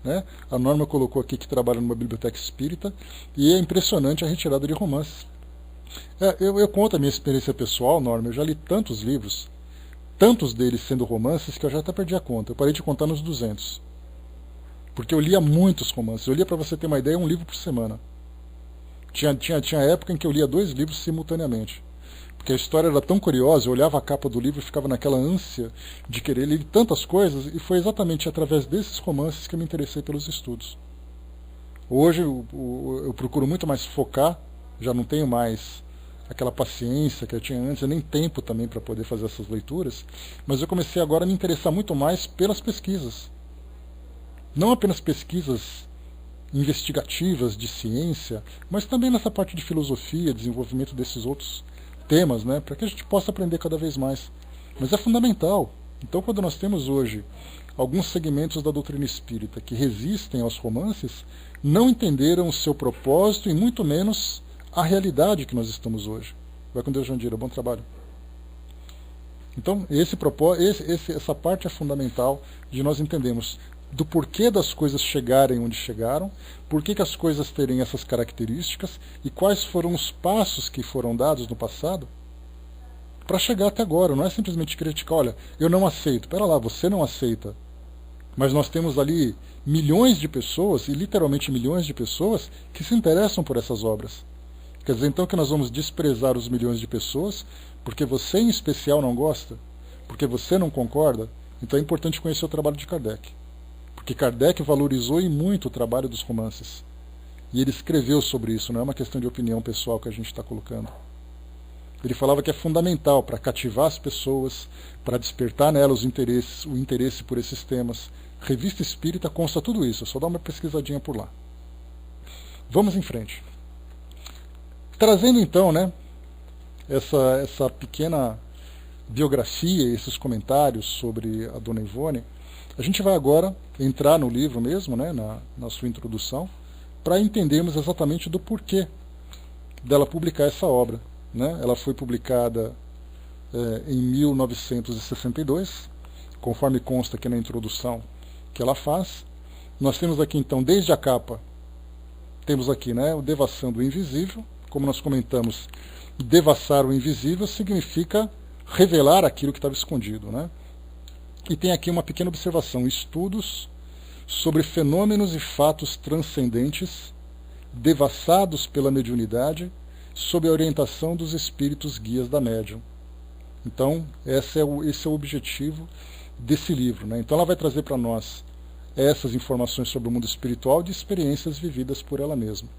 Speaker 1: Né? A Norma colocou aqui que trabalha numa biblioteca espírita e é impressionante a retirada de romances. Eu conto a minha experiência pessoal, Norma, eu já li tantos livros, tantos deles sendo romances, que eu já até perdi a conta. Eu parei de contar nos 200. Porque eu lia muitos romances. Eu lia, para você ter uma ideia, um livro por semana. Tinha época em que eu lia 2 livros simultaneamente. Porque a história era tão curiosa, eu olhava a capa do livro e ficava naquela ânsia de querer ler tantas coisas, e foi exatamente através desses romances que eu me interessei pelos estudos. Hoje eu procuro muito mais focar, já não tenho mais aquela paciência que eu tinha antes, nem tempo também para poder fazer essas leituras, mas eu comecei agora a me interessar muito mais pelas pesquisas. Não apenas pesquisas investigativas de ciência, mas também nessa parte de filosofia, desenvolvimento desses outros temas, né, para que a gente possa aprender cada vez mais. Mas é fundamental. Então, quando nós temos hoje alguns segmentos da doutrina espírita que resistem aos romances, não entenderam o seu propósito e muito menos a realidade que nós estamos hoje. Vai com Deus, Jandira. Bom trabalho. Então, essa parte é fundamental de nós entendermos do porquê das coisas chegarem onde chegaram, por que as coisas terem essas características e quais foram os passos que foram dados no passado para chegar até agora. Não é simplesmente criticar, olha, eu não aceito. Espera lá, você não aceita. Mas nós temos ali milhões de pessoas, e literalmente milhões de pessoas, que se interessam por essas obras. Quer dizer, então, que nós vamos desprezar os milhões de pessoas porque você em especial não gosta? Porque você não concorda? Então é importante conhecer o trabalho de Kardec. Porque Kardec valorizou e muito o trabalho dos romances. E ele escreveu sobre isso, não é uma questão de opinião pessoal que a gente está colocando. Ele falava que é fundamental para cativar as pessoas, para despertar nelas o interesse por esses temas. Revista Espírita consta tudo isso, só dá uma pesquisadinha por lá. Vamos em frente. Trazendo então, né, essa pequena biografia, esses comentários sobre a Dona Ivone, a gente vai agora entrar no livro mesmo, né, na sua introdução, para entendermos exatamente do porquê dela publicar essa obra. Né? Ela foi publicada em 1962, conforme consta aqui na introdução que ela faz. Nós temos aqui então, desde a capa, temos aqui, né, o Devassando o Invisível. Como nós comentamos, devassar o invisível significa revelar aquilo que estava escondido. Né? E tem aqui uma pequena observação: estudos sobre fenômenos e fatos transcendentes devassados pela mediunidade sob a orientação dos espíritos guias da médium. Então, esse é o objetivo desse livro. Né? Então ela vai trazer para nós essas informações sobre o mundo espiritual de experiências vividas por ela mesma.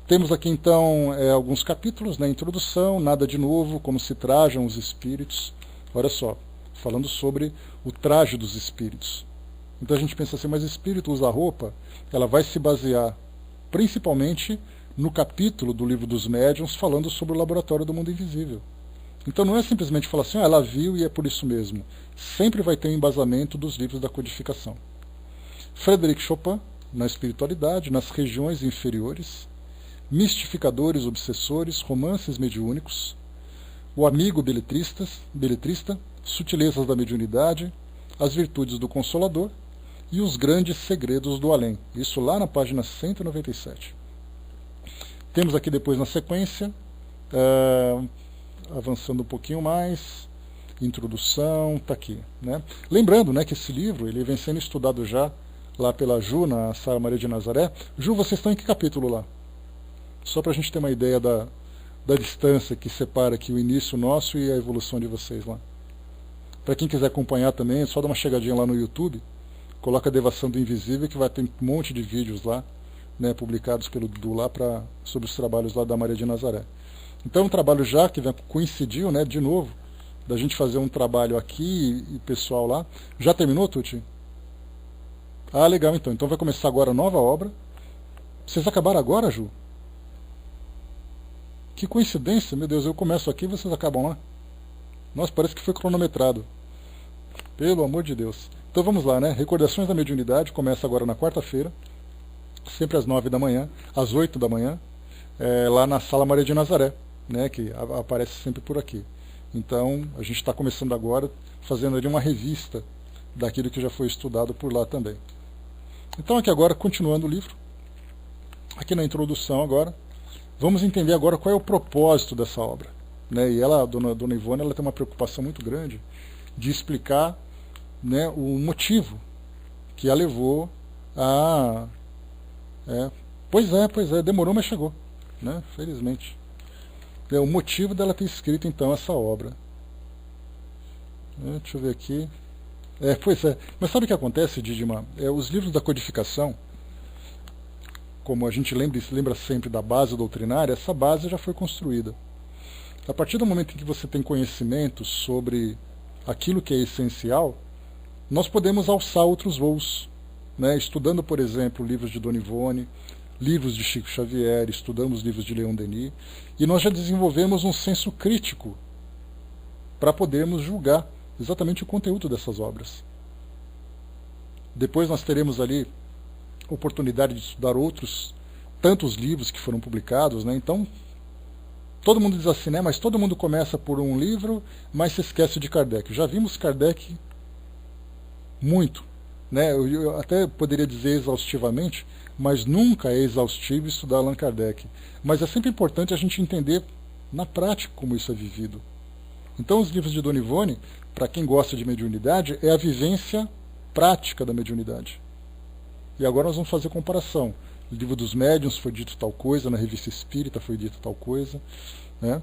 Speaker 1: Temos aqui então alguns capítulos na introdução, nada de novo, como se trajam os espíritos. Olha só, falando sobre o traje dos espíritos. Então a gente pensa assim, mas o espírito usa roupa? Ela vai se basear principalmente no capítulo do Livro dos Médiuns falando sobre o laboratório do mundo invisível. Então não é simplesmente falar assim, ela viu e é por isso mesmo. Sempre vai ter um embasamento dos livros da codificação. Frédéric Chopin, na espiritualidade, nas regiões inferiores, Mistificadores obsessores, romances mediúnicos, O amigo beletrista, Sutilezas da mediunidade, As virtudes do Consolador e Os grandes segredos do além. Isso lá na página 197. Temos aqui depois na sequência, avançando um pouquinho mais, introdução, está aqui. Né? Lembrando, né, que esse livro ele vem sendo estudado já lá pela Ju, na Sara Maria de Nazaré. Ju, vocês estão em que capítulo lá? Só para a gente ter uma ideia da distância que separa aqui o início nosso e a evolução de vocês lá. Para quem quiser acompanhar também, é só dar uma chegadinha lá no YouTube, coloca a Devação do Invisível, que vai ter um monte de vídeos lá, né, publicados pelo Dudu lá sobre os trabalhos lá da Maria de Nazaré. Então, um trabalho já que coincidiu, né, de novo, da gente fazer um trabalho aqui e pessoal lá. Já terminou, Tuti? Ah, legal, então. Então vai começar agora a nova obra. Vocês acabaram agora, Ju? Que coincidência, meu Deus, eu começo aqui e vocês acabam lá. Nossa, parece que foi cronometrado. Pelo amor de Deus. Então vamos lá, né? Recordações da Mediunidade começa agora na quarta-feira, sempre às 9 da manhã, às 8 da manhã, lá na Sala Maria de Nazaré, né? Que aparece sempre por aqui. Então, a gente está começando agora, fazendo ali uma revista daquilo que já foi estudado por lá também. Então, aqui agora, continuando o livro, aqui na introdução agora, vamos entender agora qual é o propósito dessa obra. Né? E ela, a dona Ivone, ela tem uma preocupação muito grande de explicar, né, o motivo que a levou a... Pois é, demorou, mas chegou, né? Felizmente. É o motivo dela ter escrito, então, essa obra. Deixa eu ver aqui. Pois é. Mas sabe o que acontece, Didima? Os livros da codificação, como a gente lembra sempre da base doutrinária, essa base já foi construída. A partir do momento em que você tem conhecimento sobre aquilo que é essencial, nós podemos alçar outros voos. Né? Estudando, por exemplo, livros de Dona Ivone, livros de Chico Xavier, estudamos livros de Leon Denis, e nós já desenvolvemos um senso crítico para podermos julgar exatamente o conteúdo dessas obras. Depois nós teremos ali oportunidade de estudar tantos livros que foram publicados, né? Então, todo mundo diz assim, né? Mas todo mundo começa por um livro, mas se esquece de Kardec. Já vimos Kardec muito, né? Eu até poderia dizer exaustivamente, mas nunca é exaustivo estudar Allan Kardec. Mas é sempre importante a gente entender na prática como isso é vivido. Então os livros de Dona Ivone, para quem gosta de mediunidade, é a vivência prática da mediunidade. E agora nós vamos fazer comparação. No livro dos médiuns foi dito tal coisa, na revista Espírita foi dito tal coisa. Né?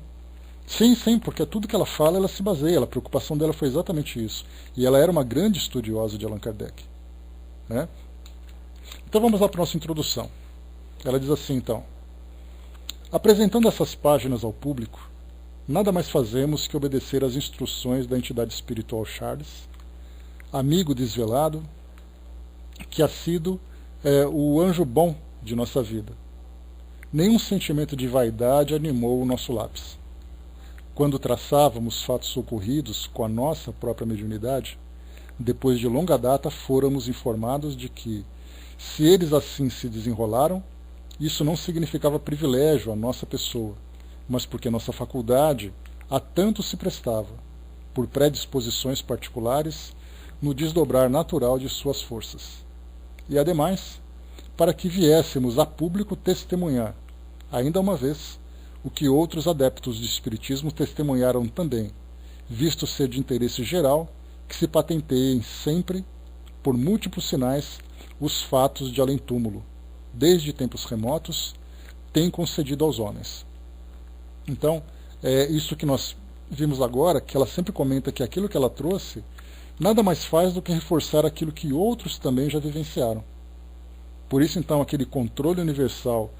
Speaker 1: Sim, porque tudo que ela fala, ela se baseia. A preocupação dela foi exatamente isso. E ela era uma grande estudiosa de Allan Kardec. Né? Então vamos lá para a nossa introdução. Ela diz assim, então: apresentando essas páginas ao público, nada mais fazemos que obedecer às instruções da entidade espiritual Charles, amigo desvelado, que ha sido o anjo bom de nossa vida. Nenhum sentimento de vaidade animou o nosso lápis. Quando traçávamos fatos ocorridos com a nossa própria mediunidade, depois de longa data fôramos informados de que, se eles assim se desenrolaram, isso não significava privilégio à nossa pessoa, mas porque nossa faculdade a tanto se prestava, por predisposições particulares, no desdobrar natural de suas forças. E, ademais, para que viéssemos a público testemunhar, ainda uma vez, o que outros adeptos do Espiritismo testemunharam também, visto ser de interesse geral que se patenteiem sempre, por múltiplos sinais, os fatos de além-túmulo, desde tempos remotos, tem concedido aos homens. Então, isso que nós vimos agora, que ela sempre comenta que aquilo que ela trouxe, nada mais faz do que reforçar aquilo que outros também já vivenciaram. Por isso, então, aquele controle universal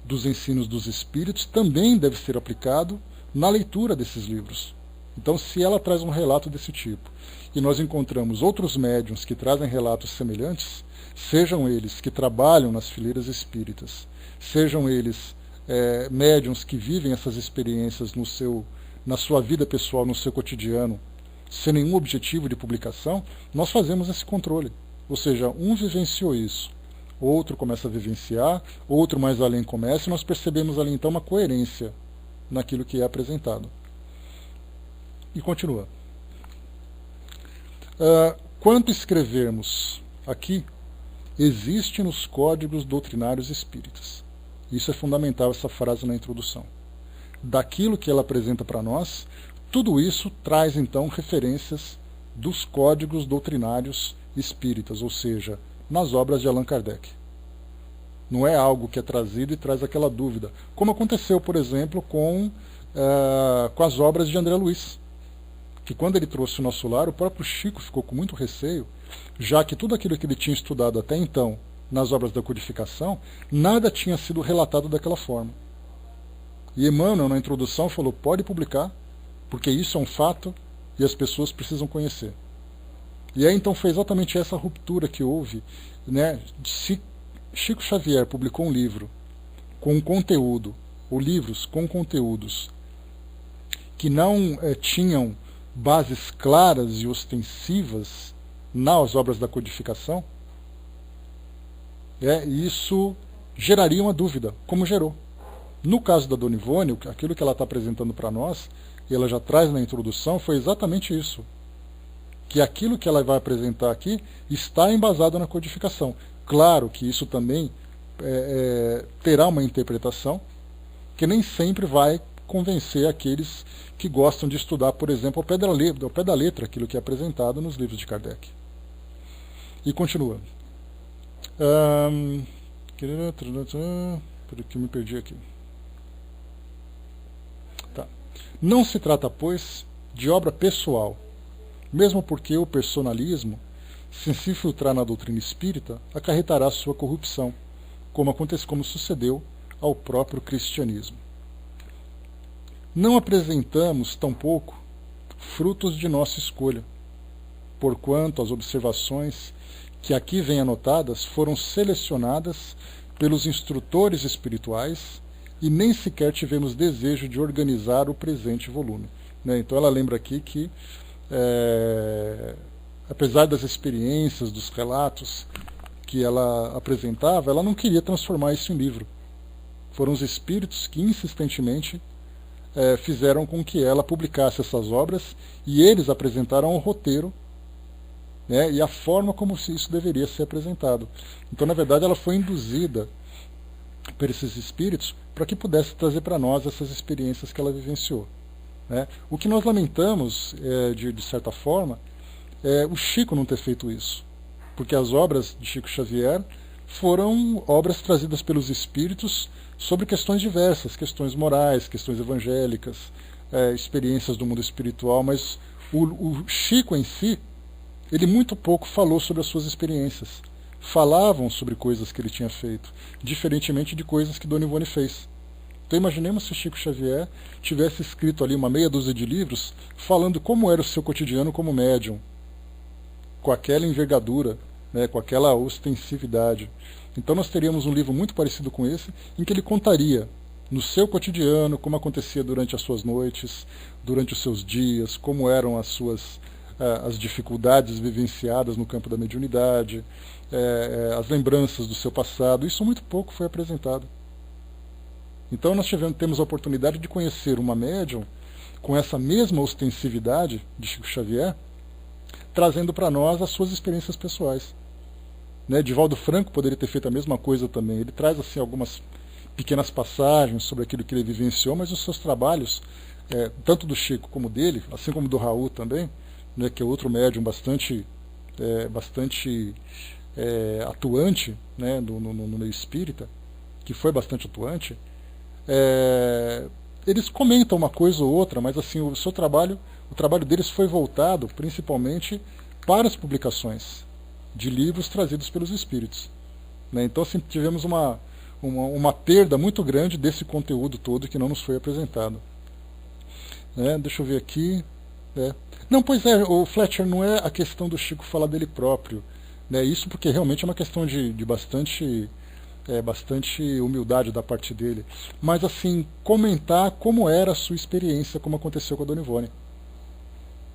Speaker 1: dos ensinos dos espíritos também deve ser aplicado na leitura desses livros. Então, se ela traz um relato desse tipo, e nós encontramos outros médiuns que trazem relatos semelhantes, sejam eles que trabalham nas fileiras espíritas, sejam eles médiuns que vivem essas experiências na sua vida pessoal, no seu cotidiano, sem nenhum objetivo de publicação, nós fazemos esse controle. Ou seja, um vivenciou isso, outro começa a vivenciar, outro mais além começa, e nós percebemos ali então uma coerência naquilo que é apresentado. E continua. Quanto escrevermos aqui, existe nos códigos doutrinários espíritas. Isso é fundamental, essa frase na introdução. Daquilo que ela apresenta para nós, tudo isso traz então referências dos códigos doutrinários espíritas, ou seja, nas obras de Allan Kardec. Não é algo que é trazido e traz aquela dúvida, como aconteceu, por exemplo, com as obras de André Luiz, que quando ele trouxe o Nosso Lar, o próprio Chico ficou com muito receio, já que tudo aquilo que ele tinha estudado até então nas obras da codificação, nada tinha sido relatado daquela forma. E Emmanuel, na introdução, falou, pode publicar, porque isso é um fato e as pessoas precisam conhecer. E aí então foi exatamente essa ruptura que houve, né? Se Chico Xavier publicou um livro com conteúdo, ou livros com conteúdos que não tinham bases claras e ostensivas nas obras da codificação, isso geraria uma dúvida, como gerou. No caso da Dona Ivone, aquilo que ela está apresentando para nós, e ela já traz na introdução, foi exatamente isso. Que aquilo que ela vai apresentar aqui está embasado na codificação. Claro que isso também terá uma interpretação que nem sempre vai convencer aqueles que gostam de estudar, por exemplo, ao pé da letra, aquilo que é apresentado nos livros de Kardec. E continua. Por que me perdi aqui. Tá. Não se trata, pois, de obra pessoal, mesmo porque o personalismo, se infiltrar na doutrina espírita, acarretará sua corrupção, como sucedeu ao próprio cristianismo. Não apresentamos, tampouco, frutos de nossa escolha, porquanto as observações que aqui vêm anotadas foram selecionadas pelos instrutores espirituais e nem sequer tivemos desejo de organizar o presente volume. Então ela lembra aqui que, apesar das experiências, dos relatos que ela apresentava, ela não queria transformar isso em livro. Foram os espíritos que insistentemente fizeram com que ela publicasse essas obras, e eles apresentaram o roteiro, e a forma como isso deveria ser apresentado. Então, na verdade, ela foi induzida por esses espíritos para que pudesse trazer para nós essas experiências que ela vivenciou. O que nós lamentamos, de certa forma, é o Chico não ter feito isso, porque as obras de Chico Xavier foram obras trazidas pelos espíritos sobre questões diversas, questões morais, questões evangélicas, experiências do mundo espiritual, mas o Chico em si, ele muito pouco falou sobre as suas experiências. Falavam sobre coisas que ele tinha feito, diferentemente de coisas que Dona Ivone fez. Então imaginemos se Chico Xavier tivesse escrito ali uma meia dúzia de livros falando como era o seu cotidiano como médium, com aquela envergadura, com aquela ostensividade. Então nós teríamos um livro muito parecido com esse, em que ele contaria no seu cotidiano como acontecia durante as suas noites, durante os seus dias, como eram as dificuldades vivenciadas no campo da mediunidade, as lembranças do seu passado. Isso muito pouco foi apresentado. Então nós temos a oportunidade de conhecer uma médium com essa mesma ostensividade de Chico Xavier, trazendo para nós as suas experiências pessoais. Divaldo Franco poderia ter feito a mesma coisa também. Ele traz assim algumas pequenas passagens sobre aquilo que ele vivenciou, mas os seus trabalhos, tanto do Chico como dele, assim como do Raul também, que é outro médium bastante atuante, no meio espírita, que foi bastante atuante, eles comentam uma coisa ou outra, mas assim, o trabalho deles foi voltado principalmente para as publicações de livros trazidos pelos espíritos. Então assim, tivemos uma perda muito grande desse conteúdo todo que não nos foi apresentado. Deixa eu ver aqui. Não, pois o Fletcher, não é a questão do Chico falar dele próprio. Isso porque realmente é uma questão de bastante humildade da parte dele. Mas assim, comentar como era a sua experiência, como aconteceu com a Dona Ivone.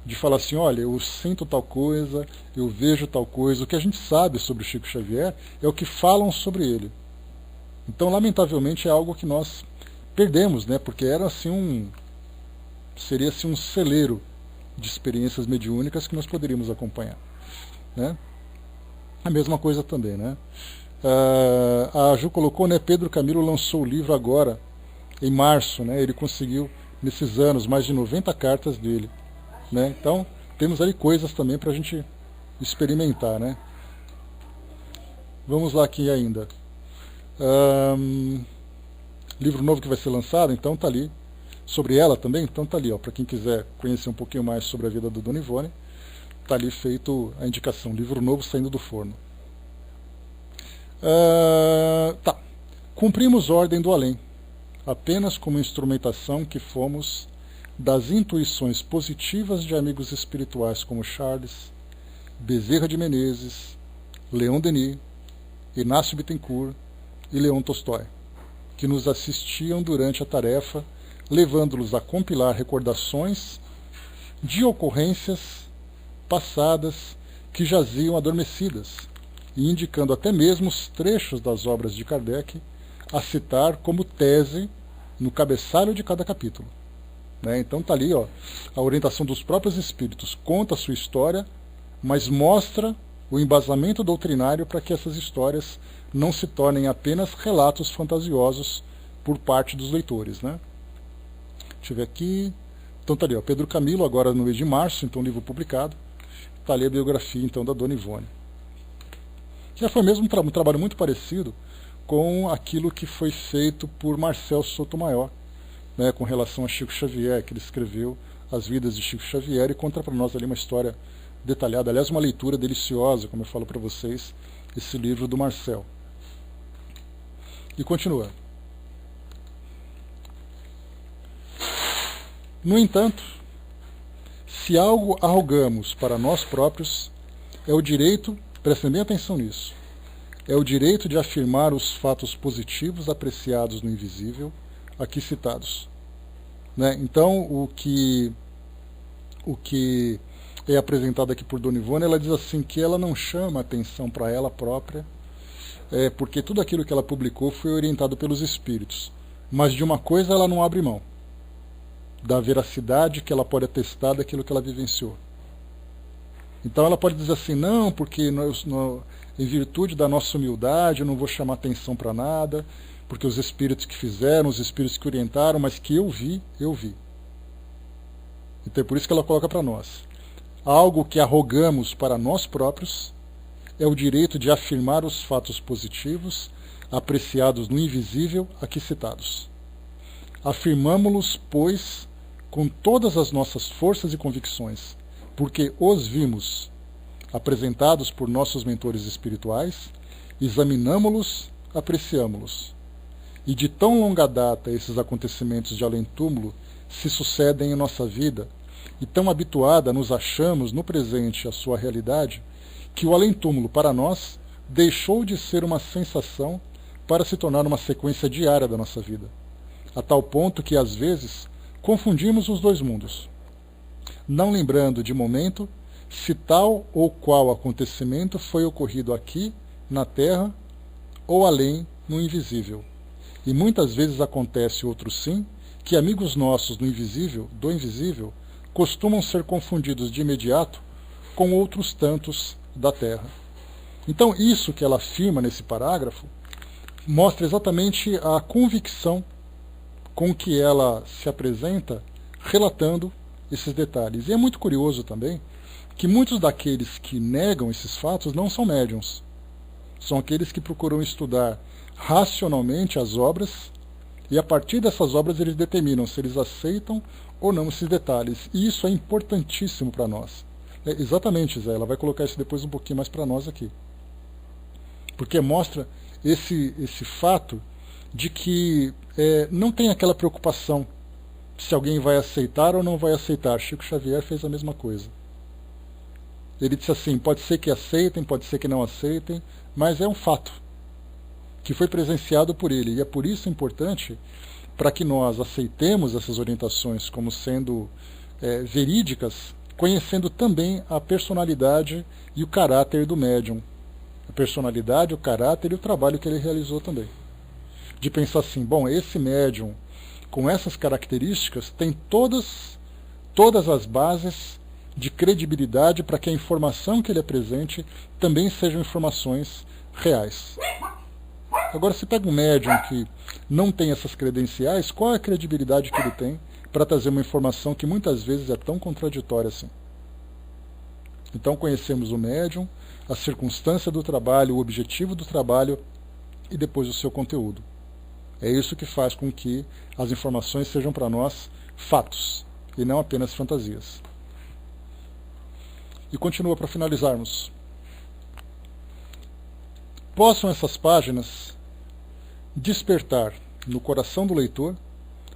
Speaker 1: de falar assim, olha, eu sinto tal coisa, eu vejo tal coisa. O que a gente sabe sobre o Chico Xavier é o que falam sobre ele. Então, lamentavelmente, é algo que nós perdemos, né? Porque era assim seria assim um celeiro de experiências mediúnicas que nós poderíamos acompanhar, né? A mesma coisa também, né? A Ju colocou, né? Pedro Camilo lançou o livro agora, em março, né? Ele conseguiu, nesses anos, mais de 90 cartas dele, né? Então, temos aí coisas também para a gente experimentar, né? Vamos lá aqui ainda. Livro novo que vai ser lançado, então tá ali. Sobre ela também, então tá ali, ó, para quem quiser conhecer um pouquinho mais sobre a vida da Dona Ivone, tá ali feito a indicação, livro novo saindo do forno. Tá. Cumprimos ordem do além, apenas como instrumentação que fomos das intuições positivas de amigos espirituais como Charles, Bezerra de Menezes, Leon Denis, Inácio Bittencourt e Leon Tolstói, que nos assistiam durante a tarefa, levando-los a compilar recordações de ocorrências passadas que jaziam adormecidas, e indicando até mesmo os trechos das obras de Kardec a citar como tese no cabeçalho de cada capítulo. Né? Então está ali, ó, a orientação dos próprios espíritos, conta a sua história, mas mostra o embasamento doutrinário para que essas histórias não se tornem apenas relatos fantasiosos por parte dos leitores, né? Deixa eu ver aqui. Então está ali, ó, Pedro Camilo, agora no mês de março, então livro publicado. Está ali a biografia então da Dona Ivone. Já foi mesmo um trabalho muito parecido com aquilo que foi feito por Marcel Sotomayor, né, com relação a Chico Xavier, que ele escreveu As Vidas de Chico Xavier e conta para nós ali uma história detalhada. Aliás, uma leitura deliciosa, como eu falo para vocês, esse livro do Marcel. E continua. No entanto, se algo arrogamos para nós próprios, é o direito, prestem bem atenção nisso, é o direito de afirmar os fatos positivos apreciados no invisível, aqui citados. Né? Então, o que é apresentado aqui por Dona Ivone, ela diz assim, que ela não chama atenção para ela própria, porque tudo aquilo que ela publicou foi orientado pelos espíritos, mas de uma coisa ela não abre mão, da veracidade que ela pode atestar daquilo que ela vivenciou. Então ela pode dizer assim, não, porque em virtude da nossa humildade eu não vou chamar atenção para nada, porque os espíritos que fizeram, os espíritos que orientaram, mas que eu vi. Então é por isso que ela coloca para nós. Algo que arrogamos para nós próprios é o direito de afirmar os fatos positivos apreciados no invisível aqui citados. Afirmamo-los, pois, com todas as nossas forças e convicções, porque os vimos, apresentados por nossos mentores espirituais, examinamo-los, apreciamo-los. E de tão longa data esses acontecimentos de além-túmulo se sucedem em nossa vida, e tão habituada nos achamos no presente à sua realidade, que o além-túmulo para nós deixou de ser uma sensação para se tornar uma sequência diária da nossa vida, a tal ponto que às vezes confundimos os dois mundos, não lembrando de momento se tal ou qual acontecimento foi ocorrido aqui, na Terra, ou além, no invisível. E muitas vezes acontece outro sim, que amigos nossos do invisível, costumam ser confundidos de imediato com outros tantos da Terra. Então isso que ela afirma nesse parágrafo mostra exatamente a convicção com que ela se apresenta relatando esses detalhes. E é muito curioso também que muitos daqueles que negam esses fatos não são médiuns. São aqueles que procuram estudar racionalmente as obras e a partir dessas obras eles determinam se eles aceitam ou não esses detalhes. E isso é importantíssimo para nós. Exatamente, Zé, ela vai colocar isso depois um pouquinho mais para nós aqui. Porque mostra esse fato de que não tem aquela preocupação se alguém vai aceitar ou não vai aceitar. Chico Xavier fez a mesma coisa. Ele disse assim, pode ser que aceitem, pode ser que não aceitem, mas é um fato que foi presenciado por ele. E é por isso importante, para que nós aceitemos essas orientações como sendo verídicas, conhecendo também a personalidade e o caráter do médium. A personalidade, o caráter e o trabalho que ele realizou também. De pensar assim, bom, esse médium com essas características tem todas as bases de credibilidade para que a informação que ele apresente também sejam informações reais. Agora, se pega um médium que não tem essas credenciais, qual é a credibilidade que ele tem para trazer uma informação que muitas vezes é tão contraditória assim? Então conhecemos o médium, a circunstância do trabalho, o objetivo do trabalho e depois o seu conteúdo. É isso que faz com que as informações sejam para nós fatos e não apenas fantasias. E continua para finalizarmos. Possam essas páginas despertar no coração do leitor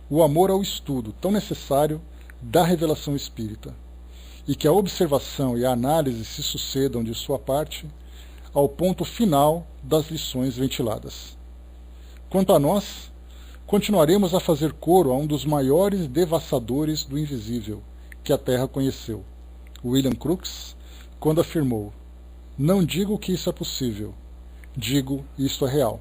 Speaker 1: o amor ao estudo tão necessário da revelação espírita, e que a observação e a análise se sucedam de sua parte ao ponto final das lições ventiladas. Quanto a nós, continuaremos a fazer coro a um dos maiores devassadores do invisível que a Terra conheceu, William Crookes, quando afirmou: "Não digo que isso é possível, digo isto é real."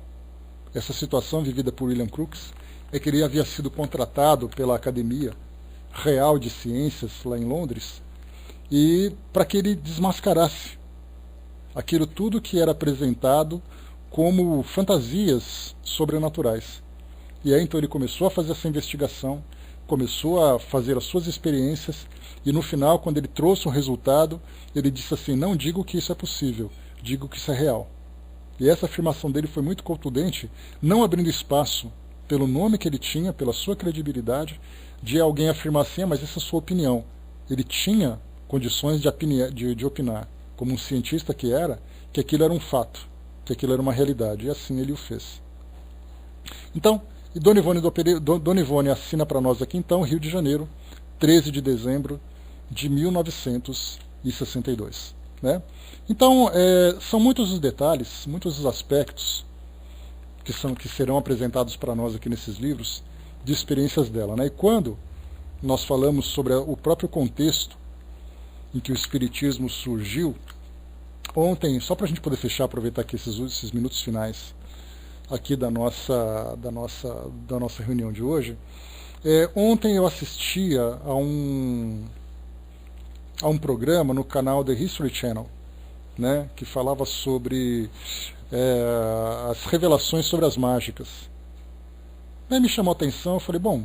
Speaker 1: Essa situação vivida por William Crookes é que ele havia sido contratado pela Academia Real de Ciências, lá em Londres, e para que ele desmascarasse aquilo tudo que era apresentado como fantasias sobrenaturais. E aí então ele começou a fazer essa investigação, começou a fazer as suas experiências, e no final, quando ele trouxe um resultado, ele disse assim: "Não digo que isso é possível, digo que isso é real." E essa afirmação dele foi muito contundente, não abrindo espaço pelo nome que ele tinha, pela sua credibilidade, de alguém afirmar assim: mas essa é a sua opinião. Ele tinha condições de opinar, como um cientista que era, que aquilo era um fato, que aquilo era uma realidade, e assim ele o fez. Então, e Dona Ivone assina para nós aqui então, Rio de Janeiro, 13 de dezembro de 1962. Né? Então, são muitos os detalhes, muitos os aspectos que serão apresentados para nós aqui nesses livros, de experiências dela. Né? E quando nós falamos sobre o próprio contexto em que o Espiritismo surgiu, ontem, só para a gente poder fechar, aproveitar aqui esses minutos finais aqui da nossa reunião de hoje, ontem eu assistia a um programa no canal The History Channel, né, que falava sobre as revelações sobre as mágicas. Aí me chamou a atenção, eu falei, bom,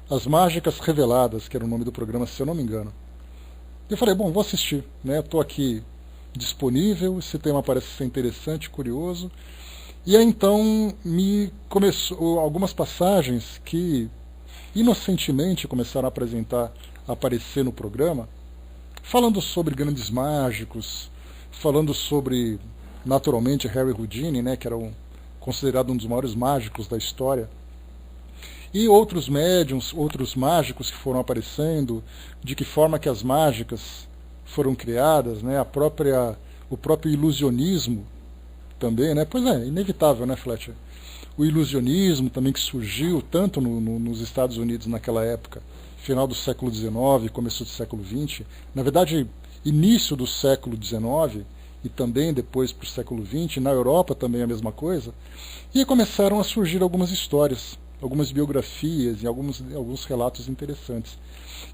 Speaker 1: As Mágicas Reveladas, que era o nome do programa, se eu não me engano. Eu falei, bom, vou assistir, né? Estou aqui disponível, esse tema parece ser interessante, curioso. E aí então me começou algumas passagens que inocentemente começaram a aparecer no programa, falando sobre grandes mágicos, falando sobre, naturalmente, Harry Houdini, né, que era considerado um dos maiores mágicos da história, e outros médiums, outros mágicos que foram aparecendo, de que forma que as mágicas foram criadas, né, o próprio ilusionismo também, né, pois é, inevitável, né, Fletcher? O ilusionismo também que surgiu tanto nos Estados Unidos naquela época, final do século XIX, começo do século XX, na verdade, início do século XIX e também depois para o século XX, na Europa também a mesma coisa, e começaram a surgir algumas histórias, algumas biografias e alguns relatos interessantes.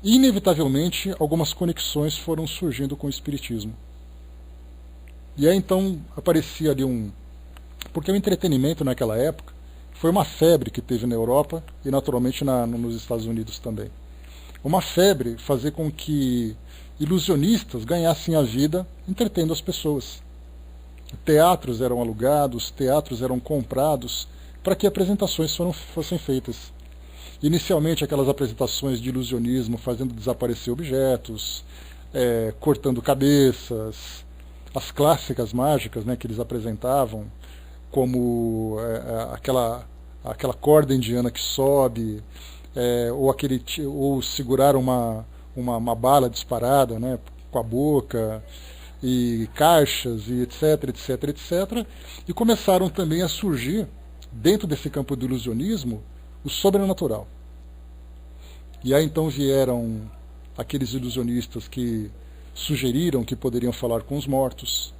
Speaker 1: E, inevitavelmente, algumas conexões foram surgindo com o Espiritismo. E aí, então, aparecia ali porque o entretenimento naquela época foi uma febre que teve na Europa e, naturalmente, nos Estados Unidos também. Uma febre fazer com que ilusionistas ganhassem a vida entretendo as pessoas. Teatros eram alugados, teatros eram comprados para que apresentações fossem feitas. Inicialmente, aquelas apresentações de ilusionismo fazendo desaparecer objetos, cortando cabeças, as clássicas mágicas, né, que eles apresentavam, como aquela corda indiana que sobe, ou segurar uma bala disparada, né, com a boca, e caixas, e etc, etc, etc. E começaram também a surgir, dentro desse campo do ilusionismo, o sobrenatural. E aí então vieram aqueles ilusionistas que sugeriram que poderiam falar com os mortos,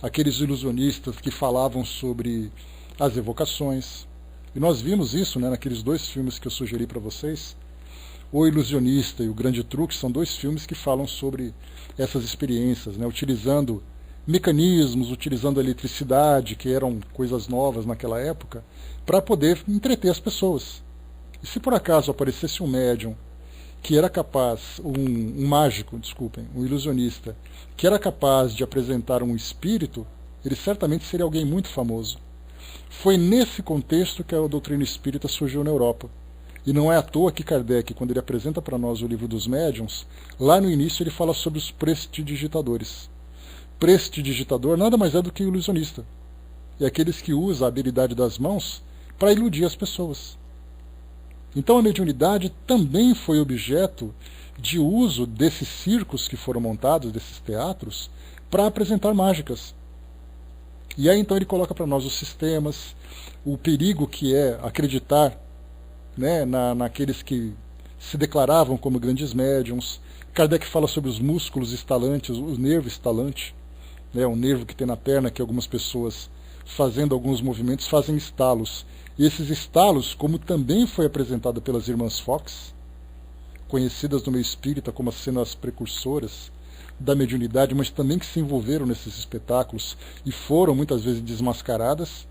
Speaker 1: aqueles ilusionistas que falavam sobre as evocações. E nós vimos isso, né, naqueles 2 filmes que eu sugeri para vocês. O Ilusionista e O Grande Truque são 2 filmes que falam sobre essas experiências, né, utilizando mecanismos, utilizando a eletricidade, que eram coisas novas naquela época, para poder entreter as pessoas. E se por acaso aparecesse um médium que era capaz, um mágico, desculpem, um ilusionista, que era capaz de apresentar um espírito, ele certamente seria alguém muito famoso. Foi nesse contexto que a doutrina espírita surgiu na Europa. E não é à toa que Kardec, quando ele apresenta para nós o livro dos médiuns, lá no início ele fala sobre os prestidigitadores. Prestidigitador nada mais é do que ilusionista. É aqueles que usam a habilidade das mãos para iludir as pessoas. Então a mediunidade também foi objeto de uso desses circos que foram montados, desses teatros, para apresentar mágicas. E aí então ele coloca para nós os sistemas, o perigo que é acreditar, né, naqueles que se declaravam como grandes médiums. Kardec fala sobre os músculos estalantes, o nervo estalante, né, o nervo que tem na perna, que algumas pessoas, fazendo alguns movimentos, fazem estalos. E esses estalos, como também foi apresentado pelas irmãs Fox, conhecidas no meio espírita como sendo as precursoras da mediunidade, mas também que se envolveram nesses espetáculos e foram muitas vezes desmascaradas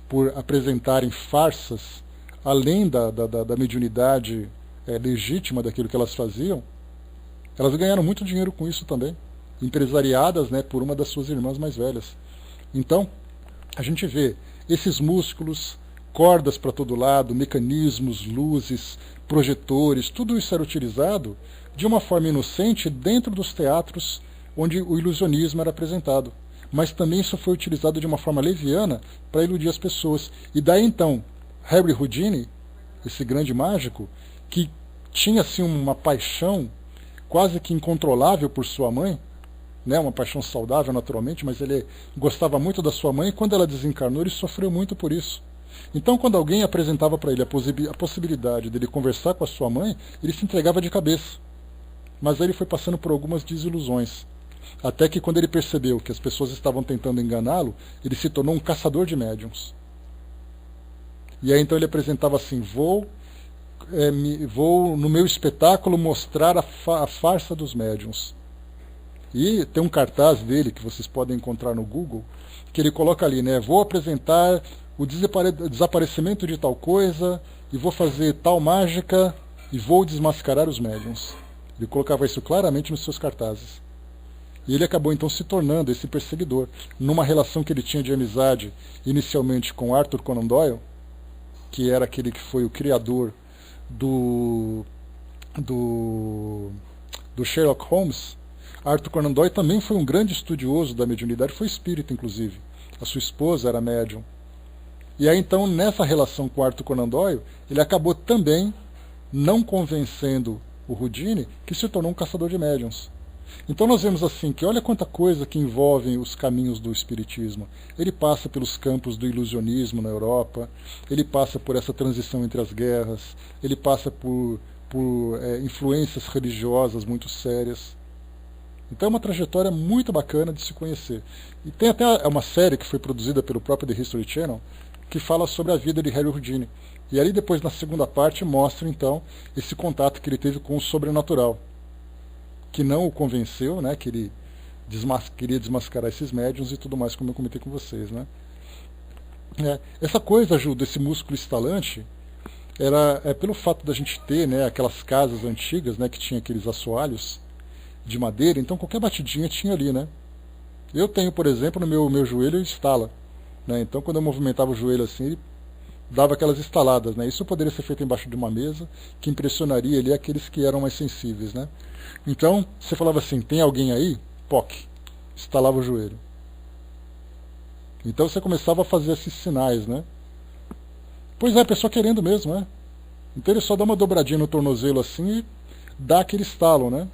Speaker 1: por apresentarem farsas além da mediunidade legítima daquilo que elas faziam. Elas ganharam muito dinheiro com isso também, empresariadas, né, por uma das suas irmãs mais velhas. Então, a gente vê esses músculos, cordas para todo lado, mecanismos, luzes, projetores, tudo isso era utilizado de uma forma inocente dentro dos teatros onde o ilusionismo era apresentado. Mas também isso foi utilizado de uma forma leviana para iludir as pessoas. E daí então, Harry Houdini, esse grande mágico, que tinha assim uma paixão quase que incontrolável por sua mãe, né, uma paixão saudável naturalmente, mas ele gostava muito da sua mãe, e quando ela desencarnou ele sofreu muito por isso. Então quando alguém apresentava para ele a possibilidade dele conversar com a sua mãe, ele se entregava de cabeça. Mas aí ele foi passando por algumas desilusões, até que quando ele percebeu que as pessoas estavam tentando enganá-lo, ele se tornou um caçador de médiuns. E aí então ele apresentava assim: vou no meu espetáculo mostrar a farsa dos médiuns. E tem um cartaz dele que vocês podem encontrar no Google, que ele coloca ali, né, vou apresentar o desaparecimento de tal coisa, e vou fazer tal mágica, e vou desmascarar os médiuns. Ele colocava isso claramente nos seus cartazes. E ele acabou então se tornando esse perseguidor, numa relação que ele tinha de amizade, inicialmente com Arthur Conan Doyle, que era aquele que foi o criador do Sherlock Holmes. Arthur Conan Doyle também foi um grande estudioso da mediunidade, foi espírita inclusive. A sua esposa era médium. E aí então, nessa relação com Arthur Conan Doyle, ele acabou também não convencendo o Houdini, que se tornou um caçador de médiuns. Então nós vemos assim que olha quanta coisa que envolvem os caminhos do espiritismo. Ele passa pelos campos do ilusionismo na Europa, ele passa por essa transição entre as guerras, ele passa por influências religiosas muito sérias. Então é uma trajetória muito bacana de se conhecer. E tem até uma série que foi produzida pelo próprio The History Channel, que fala sobre a vida de Harry Houdini. E ali depois, na segunda parte, mostra então esse contato que ele teve com o sobrenatural, que não o convenceu, né, que ele queria desmascarar esses médiuns e tudo mais, como eu comentei com vocês. Né. Essa coisa, Ju, desse músculo estalante, pelo fato da gente ter, né, aquelas casas antigas, né, que tinha aqueles assoalhos de madeira, então qualquer batidinha tinha ali. Né. Eu tenho, por exemplo, no meu joelho estala. Né, então quando eu movimentava o joelho assim, ele dava aquelas estaladas. Né. Isso poderia ser feito embaixo de uma mesa, que impressionaria ali aqueles que eram mais sensíveis. Né. Então, você falava assim, tem alguém aí? POC. Estalava o joelho. Então você começava a fazer esses sinais, né? Pois é, a pessoa querendo mesmo, né? Então ele só dá uma dobradinha no tornozelo assim e dá aquele estalo, né?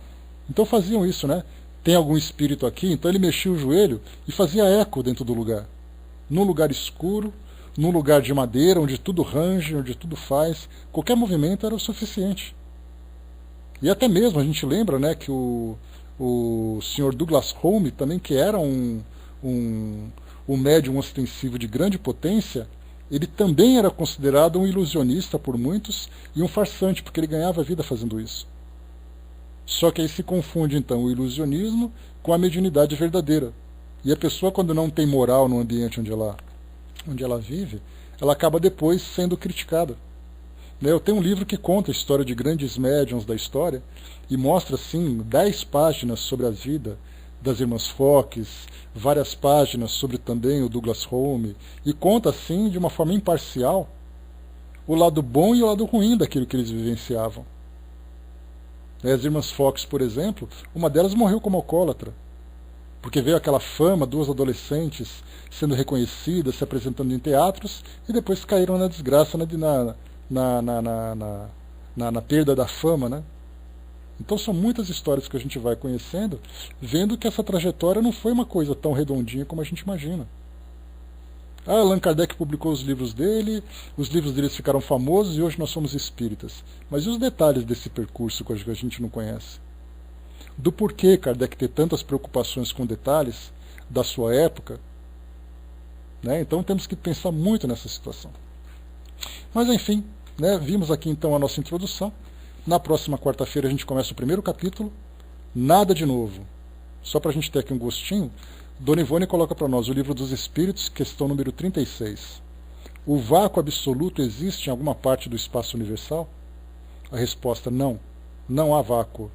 Speaker 1: Então faziam isso, né? Tem algum espírito aqui? Então ele mexia o joelho e fazia eco dentro do lugar. Num lugar escuro, num lugar de madeira, onde tudo range, onde tudo faz. Qualquer movimento era o suficiente. E até mesmo a gente lembra, né, que o Sr. Douglas Home, também, que era um médium ostensivo de grande potência, ele também era considerado um ilusionista por muitos e um farsante, porque ele ganhava vida fazendo isso. Só que aí se confunde então o ilusionismo com a mediunidade verdadeira. E a pessoa, quando não tem moral no ambiente onde ela vive, ela acaba depois sendo criticada. Eu tenho um livro que conta a história de grandes médiuns da história e mostra, assim, 10 páginas sobre a vida das irmãs Fox, várias páginas sobre também o Douglas Home, e conta, assim, de uma forma imparcial, o lado bom e o lado ruim daquilo que eles vivenciavam. As irmãs Fox, por exemplo, uma delas morreu como alcoólatra, porque veio aquela fama, duas adolescentes sendo reconhecidas, se apresentando em teatros, e depois caíram na desgraça, na perda da fama, né? Então são muitas histórias que a gente vai conhecendo, vendo que essa trajetória não foi uma coisa tão redondinha como a gente imagina. Allan Kardec publicou os livros dele deles ficaram famosos e hoje nós somos espíritas. Mas e os detalhes desse percurso que a gente não conhece? Do porquê Kardec ter tantas preocupações com detalhes da sua época, né? Então temos que pensar muito nessa situação. Mas enfim, né, vimos aqui então a nossa introdução. Na próxima quarta-feira a gente começa o primeiro capítulo. Nada de novo. Só para a gente ter aqui um gostinho, Dona Ivone coloca para nós o Livro dos Espíritos, questão número 36. O vácuo absoluto existe em alguma parte do espaço universal? A resposta: não. Não há vácuo.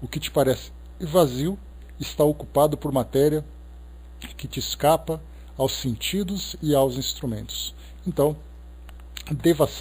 Speaker 1: O que te parece vazio está ocupado por matéria que te escapa aos sentidos e aos instrumentos. Então, devassando